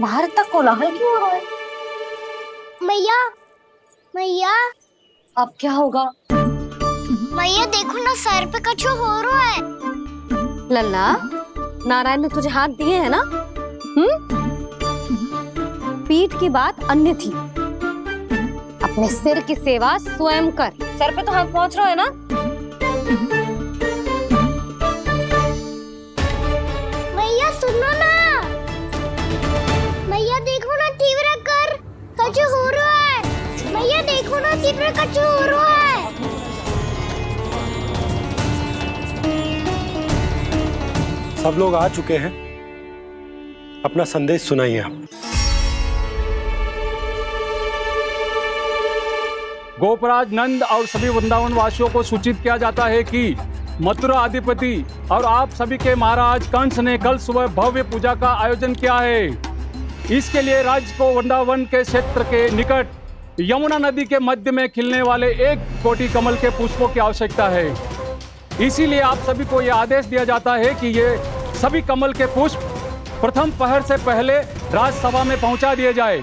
बाहर तक कोलाहल क्यों हो रहा है? मैया, मैया, अब क्या होगा? मैया देखो ना, सर पे कछु हो रहा है। लल्ला, नारायण ने तुझे हाथ दिए हैं ना? पीठ की बात अन्य थी। अपने सिर की सेवा स्वयं कर। सर पे तो हाथ पहुंच रहा है ना? मैया सुनो ना, मैया देखो ना, तीव्र कर कछु हो रहा है। मैया देखो ना, तीव्र कछु हो रहा है। सब लोग आ चुके हैं, अपना संदेश सुनाइए आप। गोपराज नंद और सभी वृंदावन वासियों को सूचित किया जाता है कि मथुरा अधिपति और आप सभी के महाराज कंस ने कल सुबह भव्य पूजा का आयोजन किया है। इसके लिए राज्य को वृंदावन के क्षेत्र के निकट यमुना नदी के मध्य में खिलने वाले 1 कोटि कमल के पुष्पों की आवश्यकता है। इसीलिए आप सभी को यह आदेश दिया जाता है कि ये सभी कमल के पुष्प प्रथम पहर से पहले राजसभा में पहुंचा दिए जाए।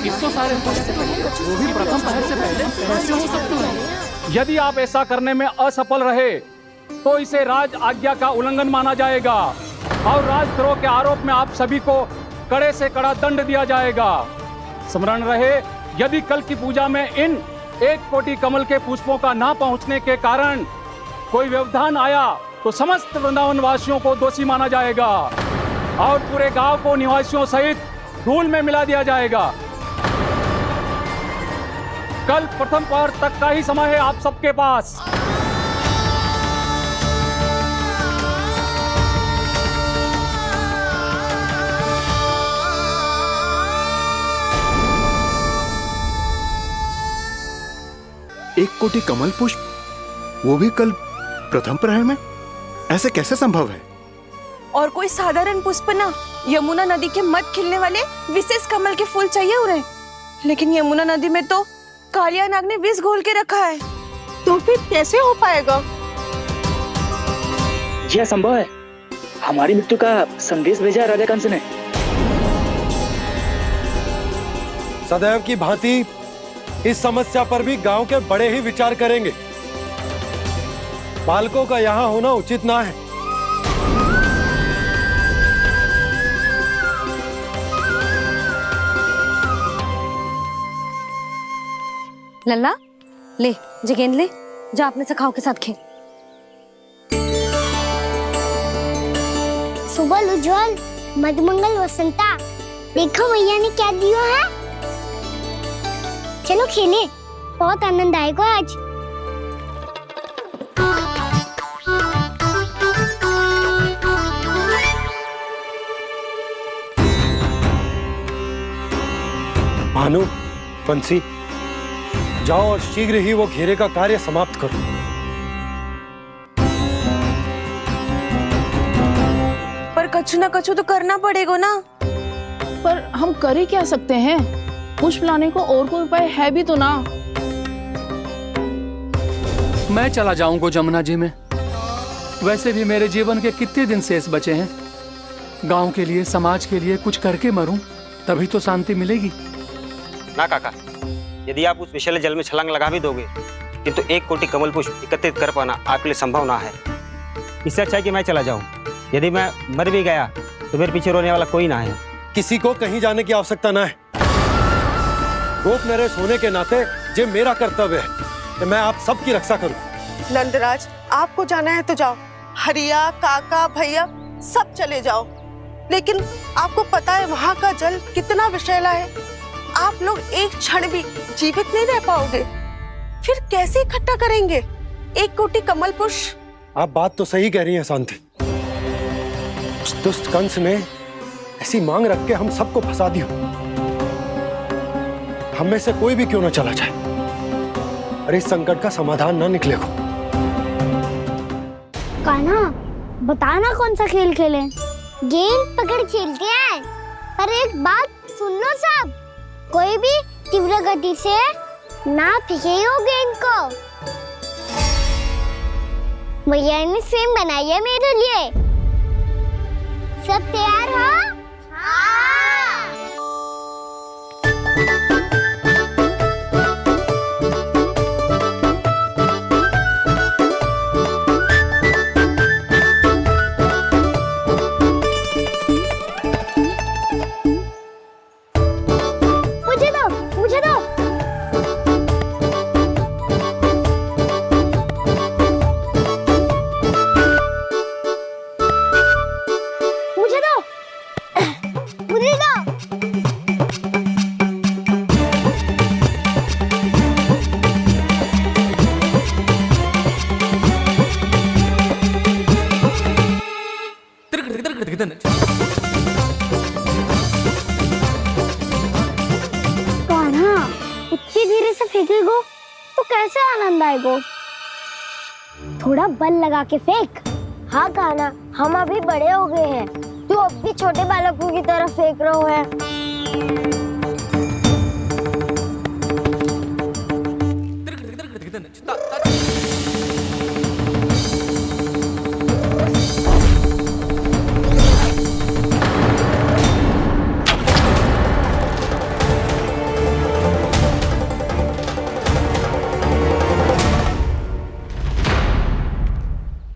इतने सारे वो भी प्रथम पहर से पहले कैसे हो सकते हैं? यदि आप ऐसा करने में असफल रहे तो इसे राज आज्ञा का उल्लंघन माना जाएगा और राजद्रोह के आरोप में आप सभी को कड़े से कड़ा दंड दिया जाएगा। स्मरण रहे, यदि कल की पूजा में इन 1 कोटि कमल के पुष्पों का ना पहुंचने के कारण कोई व्यवधान आया तो समस्त वृंदावन वासियों को दोषी माना जाएगा और पूरे गांव को निवासियों सहित धूल में मिला दिया जाएगा। कल प्रथम पहर तक का ही समय है आप सबके पास। एक कोटि कमल पुष्प, वो भी कल प्रथम प्रहर में? ऐसे कैसे संभव है? और कोई साधारण पुष्प ना, यमुना नदी के मध्य खिलने वाले विशेष कमल के फूल चाहिए उन्हें। लेकिन यमुना नदी में तो कालिया नाग ने विष घोल के रखा है, तो फिर कैसे हो पाएगा? यह संभव है। हमारी मृत्यु का संदेश भेजा राजा कंस ने। सदैव की भांति इस समस्या पर भी गांव के बड़े ही विचार करेंगे। बालकों का यहाँ होना उचित ना है। लल्ला, ले जे गेंद ले, जा अपने सखाओं के साथ खेल। सुबह उज्जवल, मधुमंगल वसंता, देखो भैया ने क्या दिया है। चलो खेलें, बहुत आनंद आएगा आज। भानु, बंसी, जाओ और शीघ्र ही वो घेरे का कार्य समाप्त करो। पर कछु ना कछु तो करना पड़ेगा ना। पर हम कर ही क्या सकते हैं? पुष्प लाने को और कोई उपाय है भी तो ना। मैं चला जाऊंगा जमुना जी में। वैसे भी मेरे जीवन के कितने दिन शेष बचे हैं। गांव के लिए, समाज के लिए कुछ करके मरूं, तभी तो शांति मिलेगी। ना काका, यदि आप उस विषैले जल में छलांग लगा भी दोगे, किंतु 1 कोटि कमल पुष्प एकत्रित कर पाना आपके लिए संभव ना है। इससे अच्छा है कि मैं चला जाऊं। यदि मैं मर भी गया तो मेरे पीछे रोने वाला कोई ना है। किसी को कहीं जाने की आवश्यकता ना है। गोप नरेश होने के नाते ये मेरा कर्तव्य है कि मैं आप सबकी रक्षा करूं। नंदराज, आपको जाना है तो जाओ। हरिया, काका, भैया सब चले जाओ। लेकिन आपको पता है वहाँ का जल कितना विषैला है। आप लोग एक क्षण भी जीवित नहीं रह पाओगे। फिर कैसे इकट्ठा करेंगे 1 कोटि कमल पुष्प? आप बात तो सही कह रही हैं शांति। उस दुष्ट कंस ने ऐसी मांग रख के हम सबको फंसा दिया। हम में से कोई भी क्यों ना चला जाए और इस संकट का समाधान ना निकले को। कान्हा, बताना कौन सा खेल खेलें? गेंद पकड़ खेलते हैं। पर एक बात सुन लो सब, कोई भी तीव्र गति से ना फेंकेगा गेंद को। भैया ने फ्रेम बनाई है मेरे लिए। सब तैयार हो? हाँ। मुझे दो, मुझे दो। मुझे दो, मुझे दो। कान्हा, इतनी धीरे से फेंकेगो तो कैसे आनंद आएगा? थोड़ा बल लगा के फेंक। हाँ कान्हा, हम अभी बड़े हो गए हैं, तू अब भी छोटे बालकों की तरह फेंक रहा है।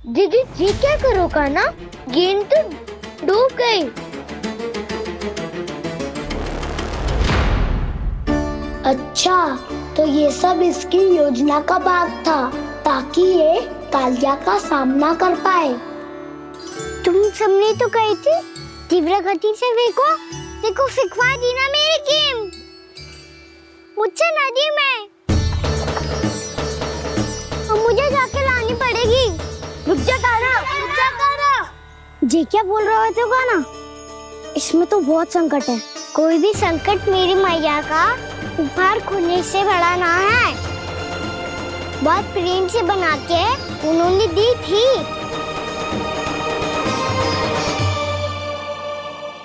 दीदी जी क्या करो कान्हा? गेंद तो डूब गई। अच्छा, तो ये सब इसकी योजना का भाग था ताकि ये कालिया का सामना कर पाए। तुम सबने तो कही थी तीव्र गति से फेंको। देखो फिकवा दी ना मेरी गेम। मुझसे नदी में। अब मुझे जाके लानी पड़ेगी। रुक जा कान्हा, रुक जा कान्हा। जी क्या बोल रहे थे कान्हा? इसमें तो बहुत संकट है। कोई भी संकट मेरी मैया का उपहार खोने से बड़ा ना है। बहुत प्रेम से बना के उन्होंने दी थी।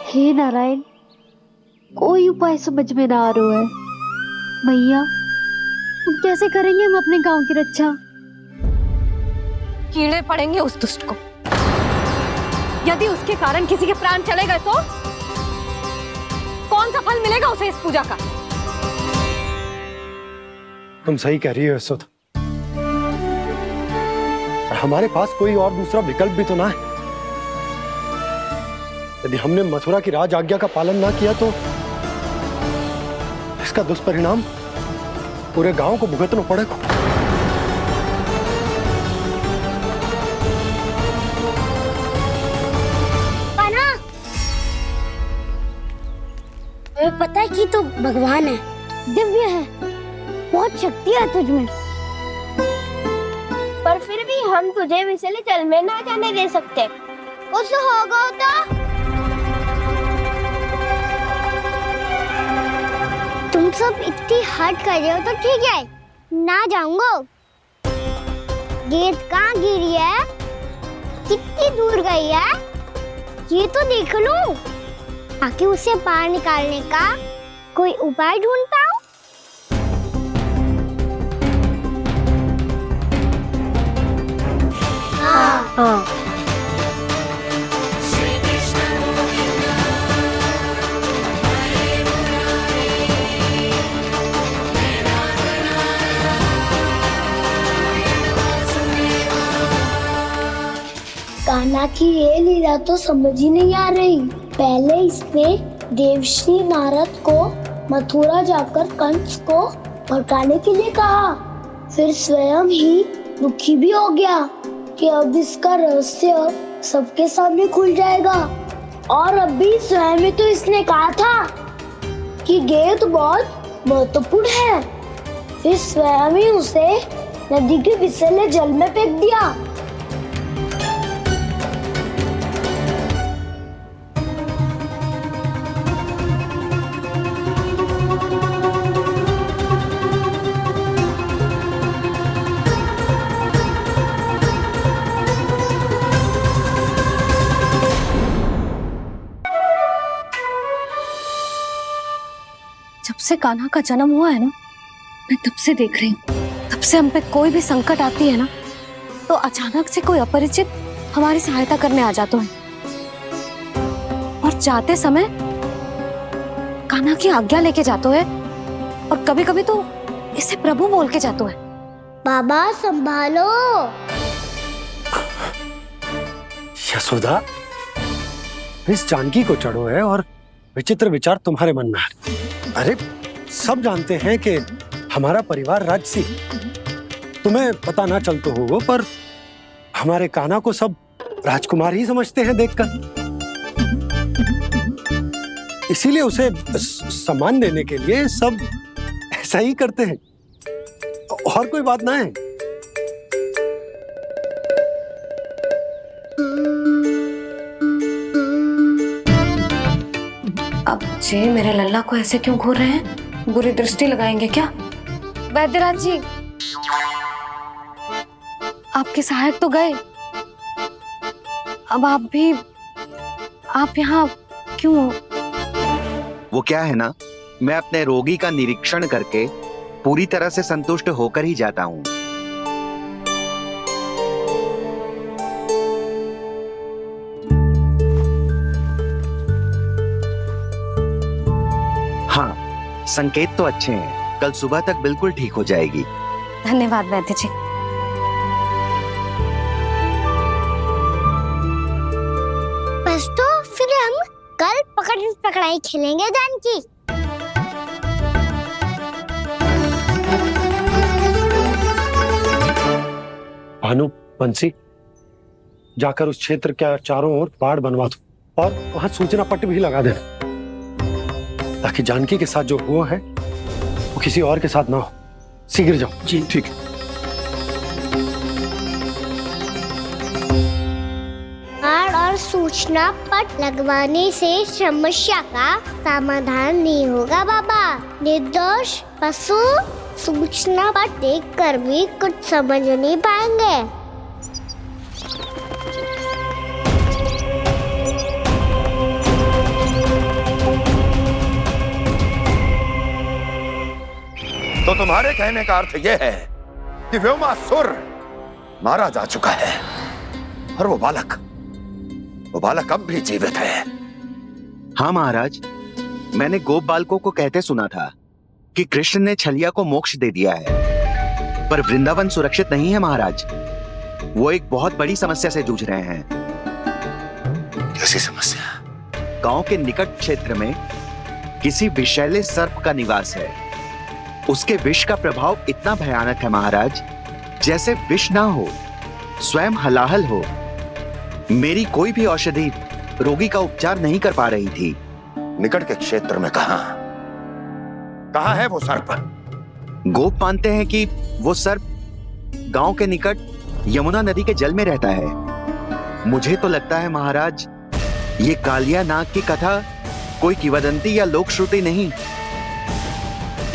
हे नारायण, कोई उपाय समझ में ना आ रहा है। मैया, अब कैसे करेंगे हम अपने गांव की रक्षा? कीड़े पड़ेंगे उस दुष्ट को। यदि उसके कारण किसी के प्राण चले गए तो कौन सा फल मिलेगा उसे इस पूजा का? तुम सही कह रही हो यशोदा। और हमारे पास कोई और दूसरा विकल्प भी तो ना है। यदि हमने मथुरा की राज आज्ञा का पालन ना किया तो इसका दुष्परिणाम पूरे गांव को भुगतना पड़ेगा। तुम्हें पता है कि तू भगवान है, दिव्य है, बहुत शक्ति है तुझमें। पर फिर भी हम तुझे विषैले जल में ना जाने दे सकते। कुछ होगा तो तुम सब इतनी हट कर रहे हो तो ठीक है, ना जाऊंगा। गेंद कहाँ गिरी है, कितनी दूर गई है, ये तो देख लूं ताकि उसे बाहर निकालने का कोई उपाय ढूंढ पाऊं। हाँ। कान्हा की ये लीला तो समझ ही नहीं आ रही। पहले इसने देवश्री नारद को मथुरा जाकर कंस को भड़काने के लिए कहा, फिर स्वयं ही दुखी भी हो गया कि अब इसका रहस्य सबके सामने खुल जाएगा। और अभी स्वयं ही तो इसने कहा था कि गेंद बहुत महत्वपूर्ण है, फिर स्वयं ही उसे नदी के विषैले जल में फेंक दिया। जब से कान्हा का जन्म हुआ है ना, मैं तब से देख रही हूँ, तब से हम पे कोई भी संकट आती है ना तो अचानक से कोई अपरिचित हमारी सहायता करने आ जाते हैं। और जाते समय कान्हा की आज्ञा लेके जाते हैं और कभी कभी तो इसे प्रभु बोल के जाते हैं। बाबा संभालो। यशोदा, इस जानकी को चढ़ो है और विचित्र विचार तुम्हारे मन में है। अरे सब जानते हैं कि हमारा परिवार राजसी, तुम्हें पता ना चलता होगा, पर हमारे कान्हा को सब राजकुमार ही समझते हैं देखकर। इसीलिए उसे सम्मान देने के लिए सब ऐसा ही करते हैं, और कोई बात ना है। अब जे मेरे लल्ला को ऐसे क्यों घूर रहे हैं? बुरी दृष्टि लगाएंगे क्या? वैद्यराज जी, आपके सहायक तो गए, अब आप यहाँ क्यों हो? वो क्या है ना, मैं अपने रोगी का निरीक्षण करके पूरी तरह से संतुष्ट होकर ही जाता हूँ। हाँ, संकेत तो अच्छे हैं, कल सुबह तक बिल्कुल ठीक हो जाएगी। धन्यवाद वैद्य जी। बस तो फिर हम कल पकड़न पकड़ाई खेलेंगे जानकी। भानु, बंसी, जाकर उस क्षेत्र के चारों ओर बाढ़ बनवा दो और वहां सूचना पट्ट भी लगा देना, ताकि जानकी के साथ जो हुआ है वो किसी और के साथ ना हो। शीघ्र जाओ। जी ठीक है। बाढ़ और सूचना पट लगवाने से समस्या का समाधान नहीं होगा बाबा। निर्दोष पशु सूचना पट देखकर भी कुछ समझ नहीं पाएंगे। तो तुम्हारे कहने का अर्थ यह है कि व्योमासुर मारा जा चुका है और वो बालक अब भी जीवित है। हाँ महाराज, मैंने गोप बालकों को कहते सुना था कि कृष्ण ने छलिया को मोक्ष दे दिया है, पर वृंदावन सुरक्षित नहीं है महाराज। वो एक बहुत बड़ी समस्या से जूझ रहे हैं। कैसी समस्या? गांव के निकट क्षेत्र में किसी विषैले सर्प का निवास है। उसके विष का प्रभाव इतना भयानक है महाराज, जैसे विष ना हो, स्वयं हलाहल हो। मेरी कोई भी औषधि रोगी का उपचार नहीं कर पा रही थी। निकट के क्षेत्र में कहाँ है वो सर्प? गोप मानते हैं कि वो सर्प गांव के निकट यमुना नदी के जल में रहता है। मुझे तो लगता है महाराज, ये कालिया नाग की कथा कोई किंवदंती या लोक श्रुति नहीं,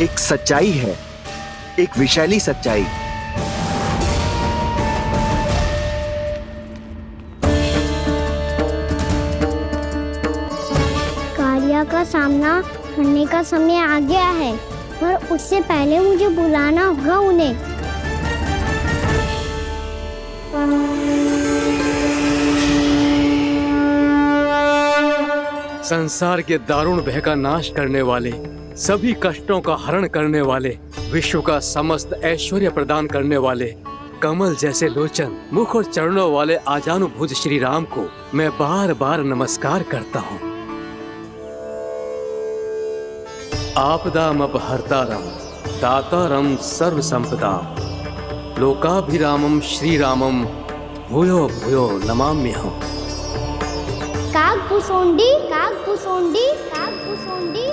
एक सच्चाई है, एक विशैली सच्चाई। कालिया का सामना करने का समय आ गया है, पर उससे पहले मुझे बुलाना होगा उन्हें। संसार के दारुण भय का नाश करने वाले, सभी कष्टों का हरण करने वाले, विश्व का समस्त ऐश्वर्य प्रदान करने वाले, कमल जैसे लोचन, मुख और चरणों वाले आजानुभुज श्री राम को मैं बार बार नमस्कार करता हूँ। आपदामपहर्तारं दातारं सर्व संपदा, लोकाभिरामं श्री रामं भूयो भूयो नमाम्यहम्। कागभूषोंडी, कागभूषोंडी, कागभूषोंडी।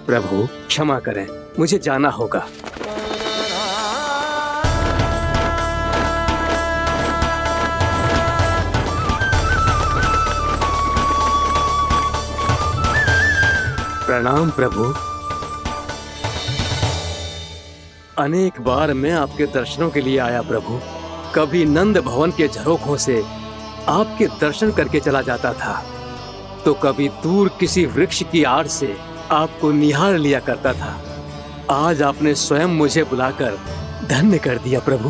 प्रभु क्षमा करें, मुझे जाना होगा। प्रणाम प्रभु। अनेक बार मैं आपके दर्शनों के लिए आया प्रभु। कभी नंद भवन के झरोखों से आपके दर्शन करके चला जाता था, तो कभी दूर किसी वृक्ष की आड़ से आपको निहार लिया करता था। आज आपने स्वयं मुझे बुलाकर धन्य कर दिया प्रभु।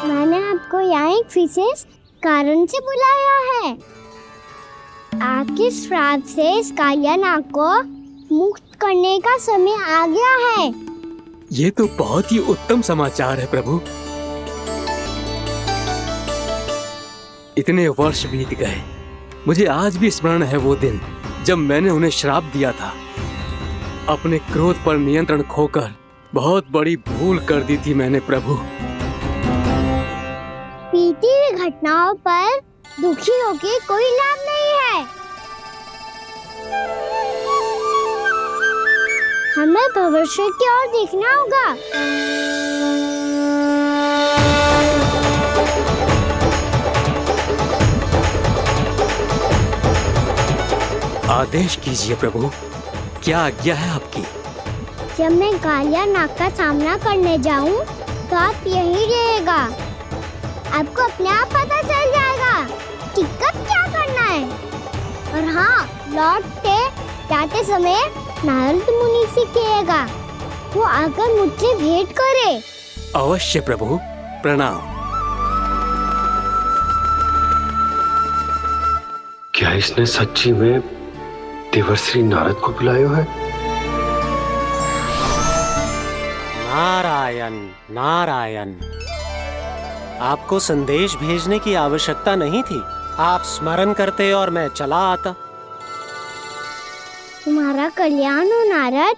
मैंने आपको यहाँ एक विशेष कारण से बुलाया है। आपके श्राप से इस कालिया नाग को मुक्त करने का समय आ गया है। ये तो बहुत ही उत्तम समाचार है प्रभु। इतने वर्ष बीत गए, मुझे आज भी स्मरण है वो दिन जब मैंने उन्हें श्राप दिया था। अपने क्रोध पर नियंत्रण खोकर बहुत बड़ी भूल कर दी थी मैंने प्रभु। बीती हुई घटनाओं पर दुखी होके कोई लाभ नहीं है। हमें भविष्य की ओर देखना होगा। आदेश कीजिए प्रभु, क्या आज्ञा है आपकी? जब मैं कालिया नाग का सामना करने जाऊं, तो आप यहीं रहिएगा। आपको अपने आप पता चल जाएगा कि कब क्या करना है। और हाँ, लौटते जाते समय नारद मुनि से कहिएगा, वो आकर मुझसे भेंट करे। अवश्य प्रभु, प्रणाम। क्या इसने सच्ची में देवर्षि नारद को बुलाया है? नारायण नारायण, आपको संदेश भेजने की आवश्यकता नहीं थी। आप स्मरण करते और मैं चला आता। तुम्हारा कल्याण हो नारद।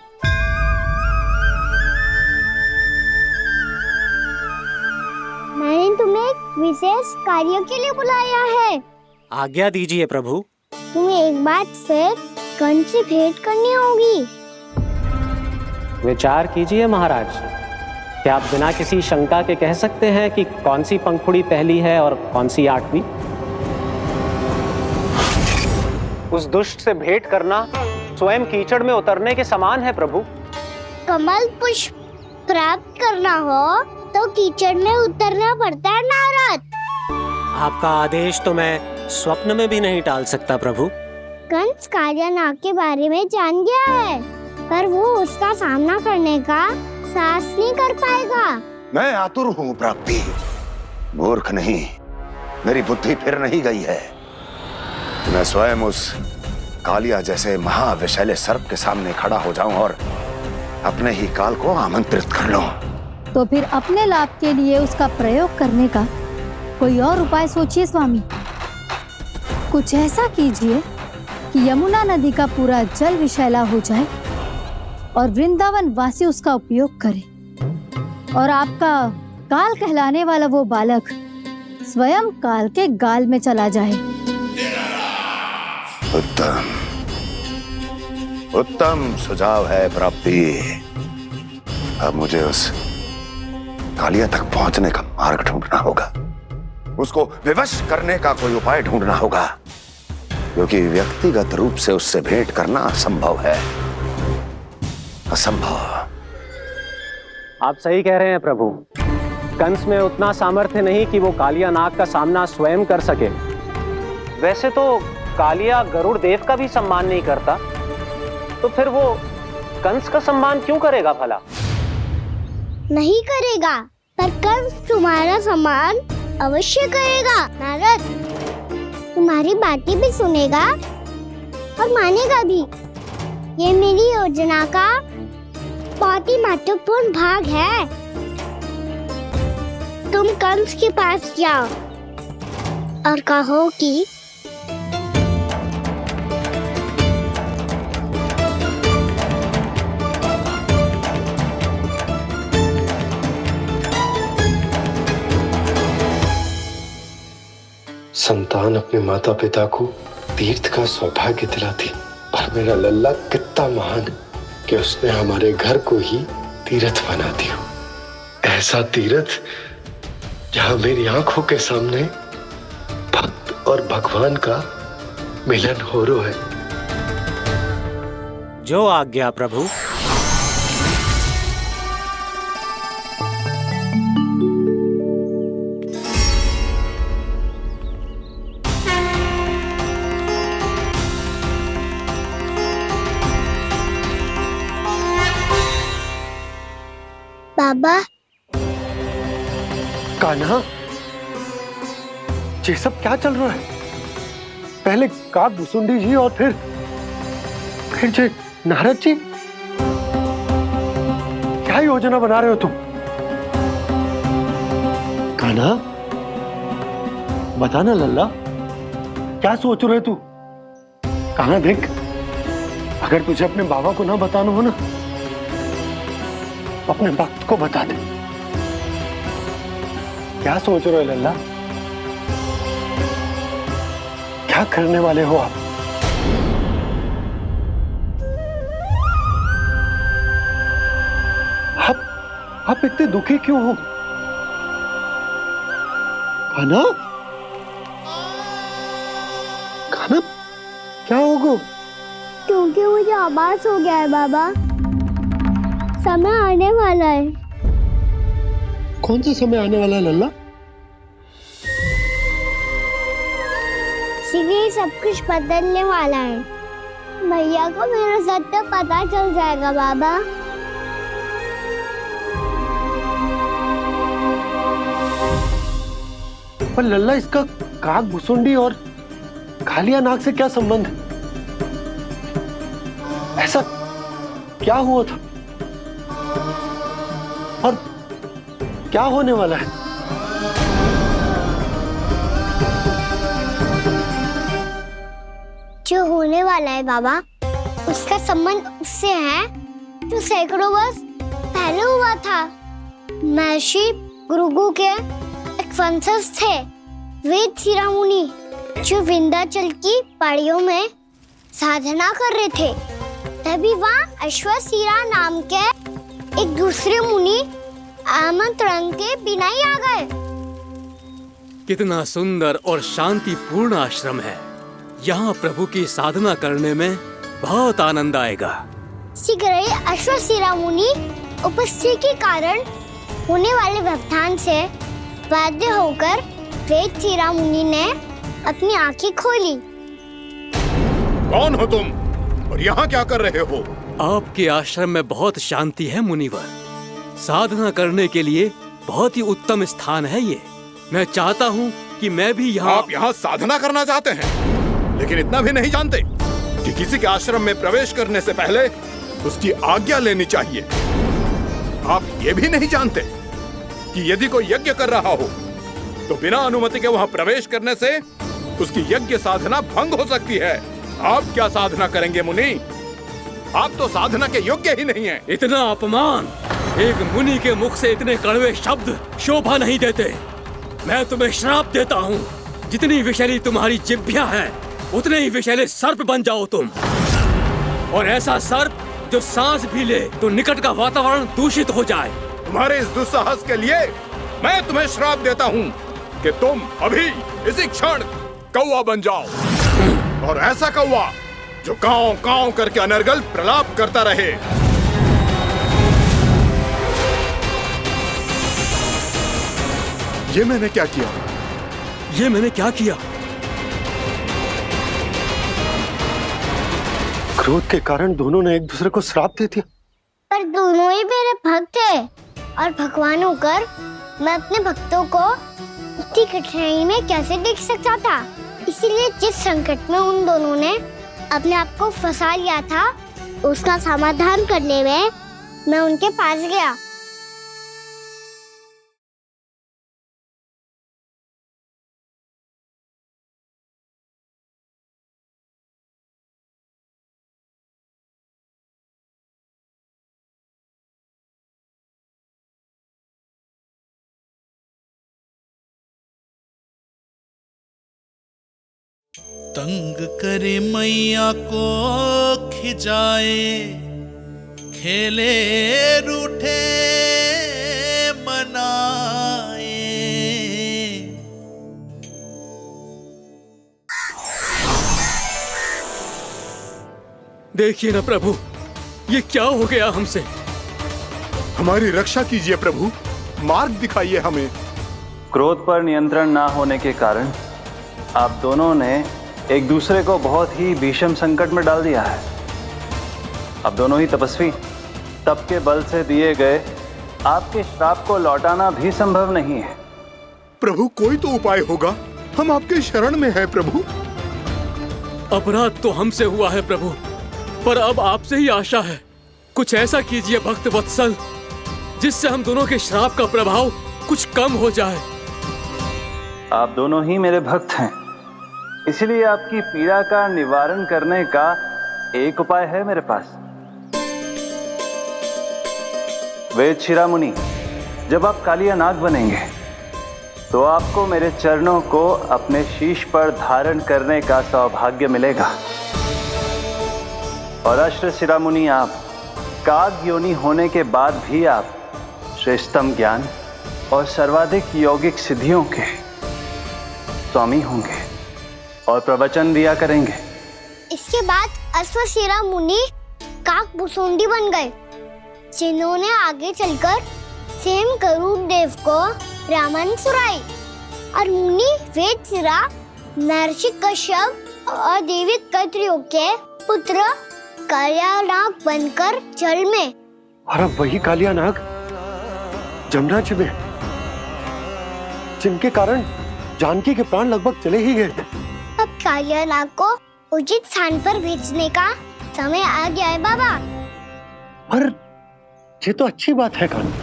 मैंने तुम्हें एक विशेष कार्य के लिए बुलाया है। आज्ञा दीजिए प्रभु। तुम्हें एक बार फिर कंस से भेंट करनी होगी। विचार कीजिए महाराज, क्या आप बिना किसी शंका के कह सकते हैं कि कौन सी पंखुड़ी पहली है और कौन सी 8वीं? उस दुष्ट से भेंट करना स्वयं कीचड़ में उतरने के समान है प्रभु। कमल पुष्प प्राप्त करना हो तो कीचड़ में उतरना पड़ता है नारद। आपका आदेश तो मैं स्वप्न में भी नहीं टाल सकता प्रभु। कंस कालिया नाग के बारे में जान गया है, पर वो उसका सामना करने का साहस नहीं कर पाएगा। मैं आतुर हूँ प्राप्ति, मूर्ख नहीं। मेरी बुद्धि फिर नहीं गई है। मैं स्वयं उस कालिया जैसे महाविशैले सर्प के सामने खड़ा हो जाऊं और अपने ही काल को आमंत्रित कर लूं। तो फिर अपने लाभ के लिए उसका प्रयोग करने का कोई और उपाय सोचिए स्वामी। कुछ ऐसा कीजिए कि यमुना नदी का पूरा जल विषैला हो जाए और वृंदावन वासी उसका उपयोग करे, और आपका काल कहलाने वाला वो बालक स्वयं काल के गाल में चला जाए। उत्तम उत्तम सुझाव है प्राप्ति। अब मुझे उस कालिया तक पहुंचने का मार्ग ढूंढना होगा। उसको विवश करने का कोई उपाय ढूंढना होगा, क्योंकि व्यक्तिगत रूप से उससे भेंट करना असंभव है। असंभव। आप सही कह रहे हैं प्रभु। कंस में उतना सामर्थ्य नहीं कि वो कालिया नाग का सामना स्वयं कर सके। वैसे तो कालिया गरुड़ देव का भी सम्मान नहीं करता, तो फिर वो कंस का सम्मान क्यों करेगा भला? नहीं करेगा, पर कंस तुम्हारा सम्मान अवश्य करेगा नारद। तुम्हारी बातें भी सुनेगा और मानेगा भी। ये मेरी योजना का बहुत ही महत्वपूर्ण भाग है। तुम कंस के पास जाओ और कहो कि संतान अपने माता पिता को तीर्थ का सौभाग्य दिलाती, और मेरा लल्ला कितना महान कि उसने हमारे घर को ही तीर्थ बना दिया। ऐसा तीर्थ जहां मेरी आंखों के सामने भक्त और भगवान का मिलन हो रहा है। जो आज्ञा प्रभु। बाबा। कान्हा, ये सब क्या चल रहा है? पहले काक भुसुंडी जी और फिर जे नारद जी। क्या योजना बना रहे हो तुम? कान्हा, बताना लल्ला, क्या सोच रहे तू? कान्हा देख, अगर तुझे अपने बाबा को ना बताना हो ना, अपने भक्त को बता दे। क्या सोच रहे हो लल्ला? क्या करने वाले हो आप? आप इतने दुखी क्यों हो? कान्हा, कान्हा, क्या होगा? क्योंकि मुझे आभास हो गया है बाबा, समय आने वाला है। कौन सा समय आने वाला है लल्ला? शीघ्र ही सब कुछ बदलने वाला है। भैया को मेरा सत्य पता चल जाएगा बाबा। पर लल्ला, इसका काग भुसुंडी और कालिया नाग से क्या संबंध है? ऐसा क्या हुआ था और क्या होने वाला है? जो होने वाला है बाबा, उसका संबंध उससे है जो सैकड़ों वर्ष पहले हुआ था। महर्षि भृगु के एक वंशज थे वेद शिरोमणि, जो विंध्याचल की पहाड़ियों में साधना कर रहे थे। तभी वहाँ अश्वशिरा नाम के एक दूसरे मुनि आमंत्रण के बिना ही आ गए। कितना सुंदर और शांतिपूर्ण आश्रम है। यहाँ प्रभु की साधना करने में बहुत आनंद आएगा। शीघ्र ही अश्वशिरा मुनि उपस्थिति के कारण होने वाले व्यवधान से बाध्य होकर वेद शिरोमणि ने अपनी आंखें खोली। कौन हो तुम और यहाँ क्या कर रहे हो? आपके आश्रम में बहुत शांति है मुनिवर। साधना करने के लिए बहुत ही उत्तम स्थान है ये। मैं चाहता हूँ कि मैं भी यहाँ। आप यहाँ साधना करना चाहते हैं, लेकिन इतना भी नहीं जानते कि किसी के आश्रम में प्रवेश करने से पहले उसकी आज्ञा लेनी चाहिए। आप ये भी नहीं जानते कि यदि कोई यज्ञ कर रहा हो तो बिना अनुमति के वहाँ प्रवेश करने से उसकी यज्ञ साधना भंग हो सकती है। आप क्या साधना करेंगे मुनि? आप तो साधना के योग्य ही नहीं हैं। इतना अपमान! एक मुनि के मुख से इतने कड़वे शब्द शोभा नहीं देते। मैं तुम्हें श्राप देता हूँ, जितनी विषैली तुम्हारी जिह्वा है उतने ही विषैले सर्प बन जाओ तुम। और ऐसा सर्प जो सांस भी ले तो निकट का वातावरण दूषित हो जाए। तुम्हारे इस दुस्साहस के लिए मैं तुम्हें श्राप देता हूँ कि तुम अभी इसी क्षण कौवा बन जाओ, और ऐसा कौवा जो कांव कांव करके अनर्गल प्रलाप करता रहे। ये मैंने क्या किया? ये मैंने क्या किया? क्रोध के कारण दोनों ने एक दूसरे को श्राप दे दिया। पर दोनों ही मेरे भक्त हैं, और भगवान होकर मैं अपने भक्तों को इतनी कठिनाई में कैसे देख सकता था। इसीलिए जिस संकट में उन दोनों ने अपने आप को फंसा लिया था, उसका समाधान करने में मैं उनके पास गया। तंग करे मैया को खिंचाए, खेले रूठे मनाए। देखिए ना प्रभु, ये क्या हो गया हमसे? हमारी रक्षा कीजिए प्रभु, मार्ग दिखाइए हमें। क्रोध पर नियंत्रण ना होने के कारण आप दोनों ने एक दूसरे को बहुत ही भीषण संकट में डाल दिया है। अब दोनों ही तपस्वी, तप के बल से दिए गए आपके श्राप को लौटाना भी संभव नहीं है। प्रभु कोई तो उपाय होगा, हम आपके शरण में हैं प्रभु। अपराध तो हमसे हुआ है प्रभु, पर अब आपसे ही आशा है। कुछ ऐसा कीजिए भक्त वत्सल, जिससे हम दोनों के श्राप का प्रभाव कुछ कम हो जाए। आप दोनों ही मेरे भक्त हैं, इसलिए आपकी पीड़ा का निवारण करने का एक उपाय है मेरे पास। वेद शिरोमणि, जब आप कालिया नाग बनेंगे तो आपको मेरे चरणों को अपने शीश पर धारण करने का सौभाग्य मिलेगा। और अश्व शिरोमणि, आप काग योनि होने के बाद भी आप श्रेष्ठतम ज्ञान और सर्वाधिक यौगिक सिद्धियों के स्वामी होंगे और प्रवचन दिया करेंगे। इसके बाद अश्वशिरा मुनि काक भुसुंडी बन गए, जिन्होंने आगे चलकर सेम गरुड़ देव को रामायण सुनाई। और मुनि वेदशिरा महर्षि कश्यप और देवी कत्रियों के पुत्र कालियानाग बनकर जल में। और अब वही कालियानाग जमुना जी में, जिनके कारण जानकी के प्राण लगभग चले ही गए थे। अब कालियानाग को उचित स्थान पर भेजने का समय आ गया है बाबा। पर ये तो अच्छी बात है कान,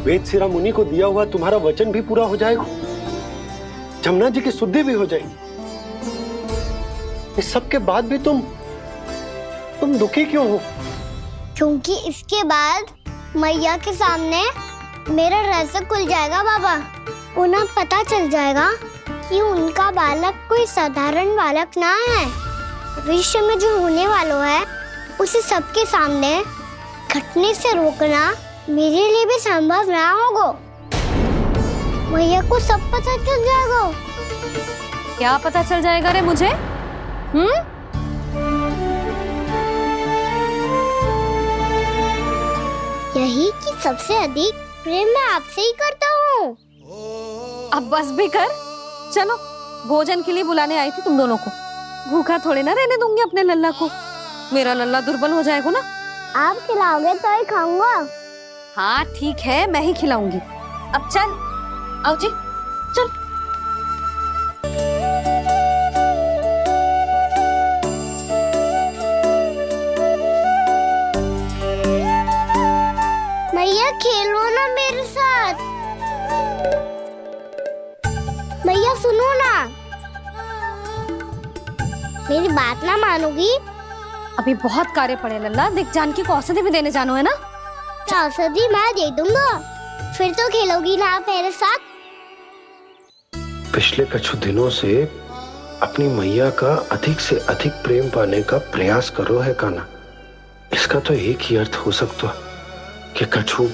वेदशिरा मुनि को दिया हुआ तुम्हारा वचन भी पूरा हो जाएगा, जमुना जी की शुद्धि भी हो जाएगी। इस सब के बाद भी तुम दुखी क्यों हो? क्योंकि इसके बाद मैया के सामने मेरा रहस्य खुल जाएगा बाबा। उन्हें पता चल जाएगा कि उनका बालक कोई साधारण बालक ना है। भविष्य में जो होने वाला है उसे सबके सामने घटने से रोकना मेरे लिए भी संभव ना होगा। मैया को सब पता चल जाएगा। क्या पता चल जाएगा रे मुझे? यही कि सबसे अधिक प्रेम मैं आपसे ही करता हूँ। अब बस भी कर, चलो भोजन के लिए बुलाने आई थी तुम दोनों को। भूखा थोड़े ना रहने दूंगी अपने लल्ला को, मेरा लल्ला दुर्बल हो जाएगा ना। आप खिलाओगे तो ही खाऊंगा। हाँ ठीक है, मैं ही खिलाऊंगी। अब चल, आओ जी चल। मैया खेलो ना मेरे साथ। मैया सुनो ना, मेरी बात ना मानोगी? अभी बहुत कार्य पड़े लल्ला, देख जानकी को औषधि भी देने जानो है ना। औषधि मैं दे दूंगा, फिर तो खेलोगी ना आप मेरे साथ। पिछले कुछ दिनों से अपनी मैया का अधिक से अधिक प्रेम पाने का प्रयास करो है काना। इसका तो एक ही अर्थ हो सकता कि कछु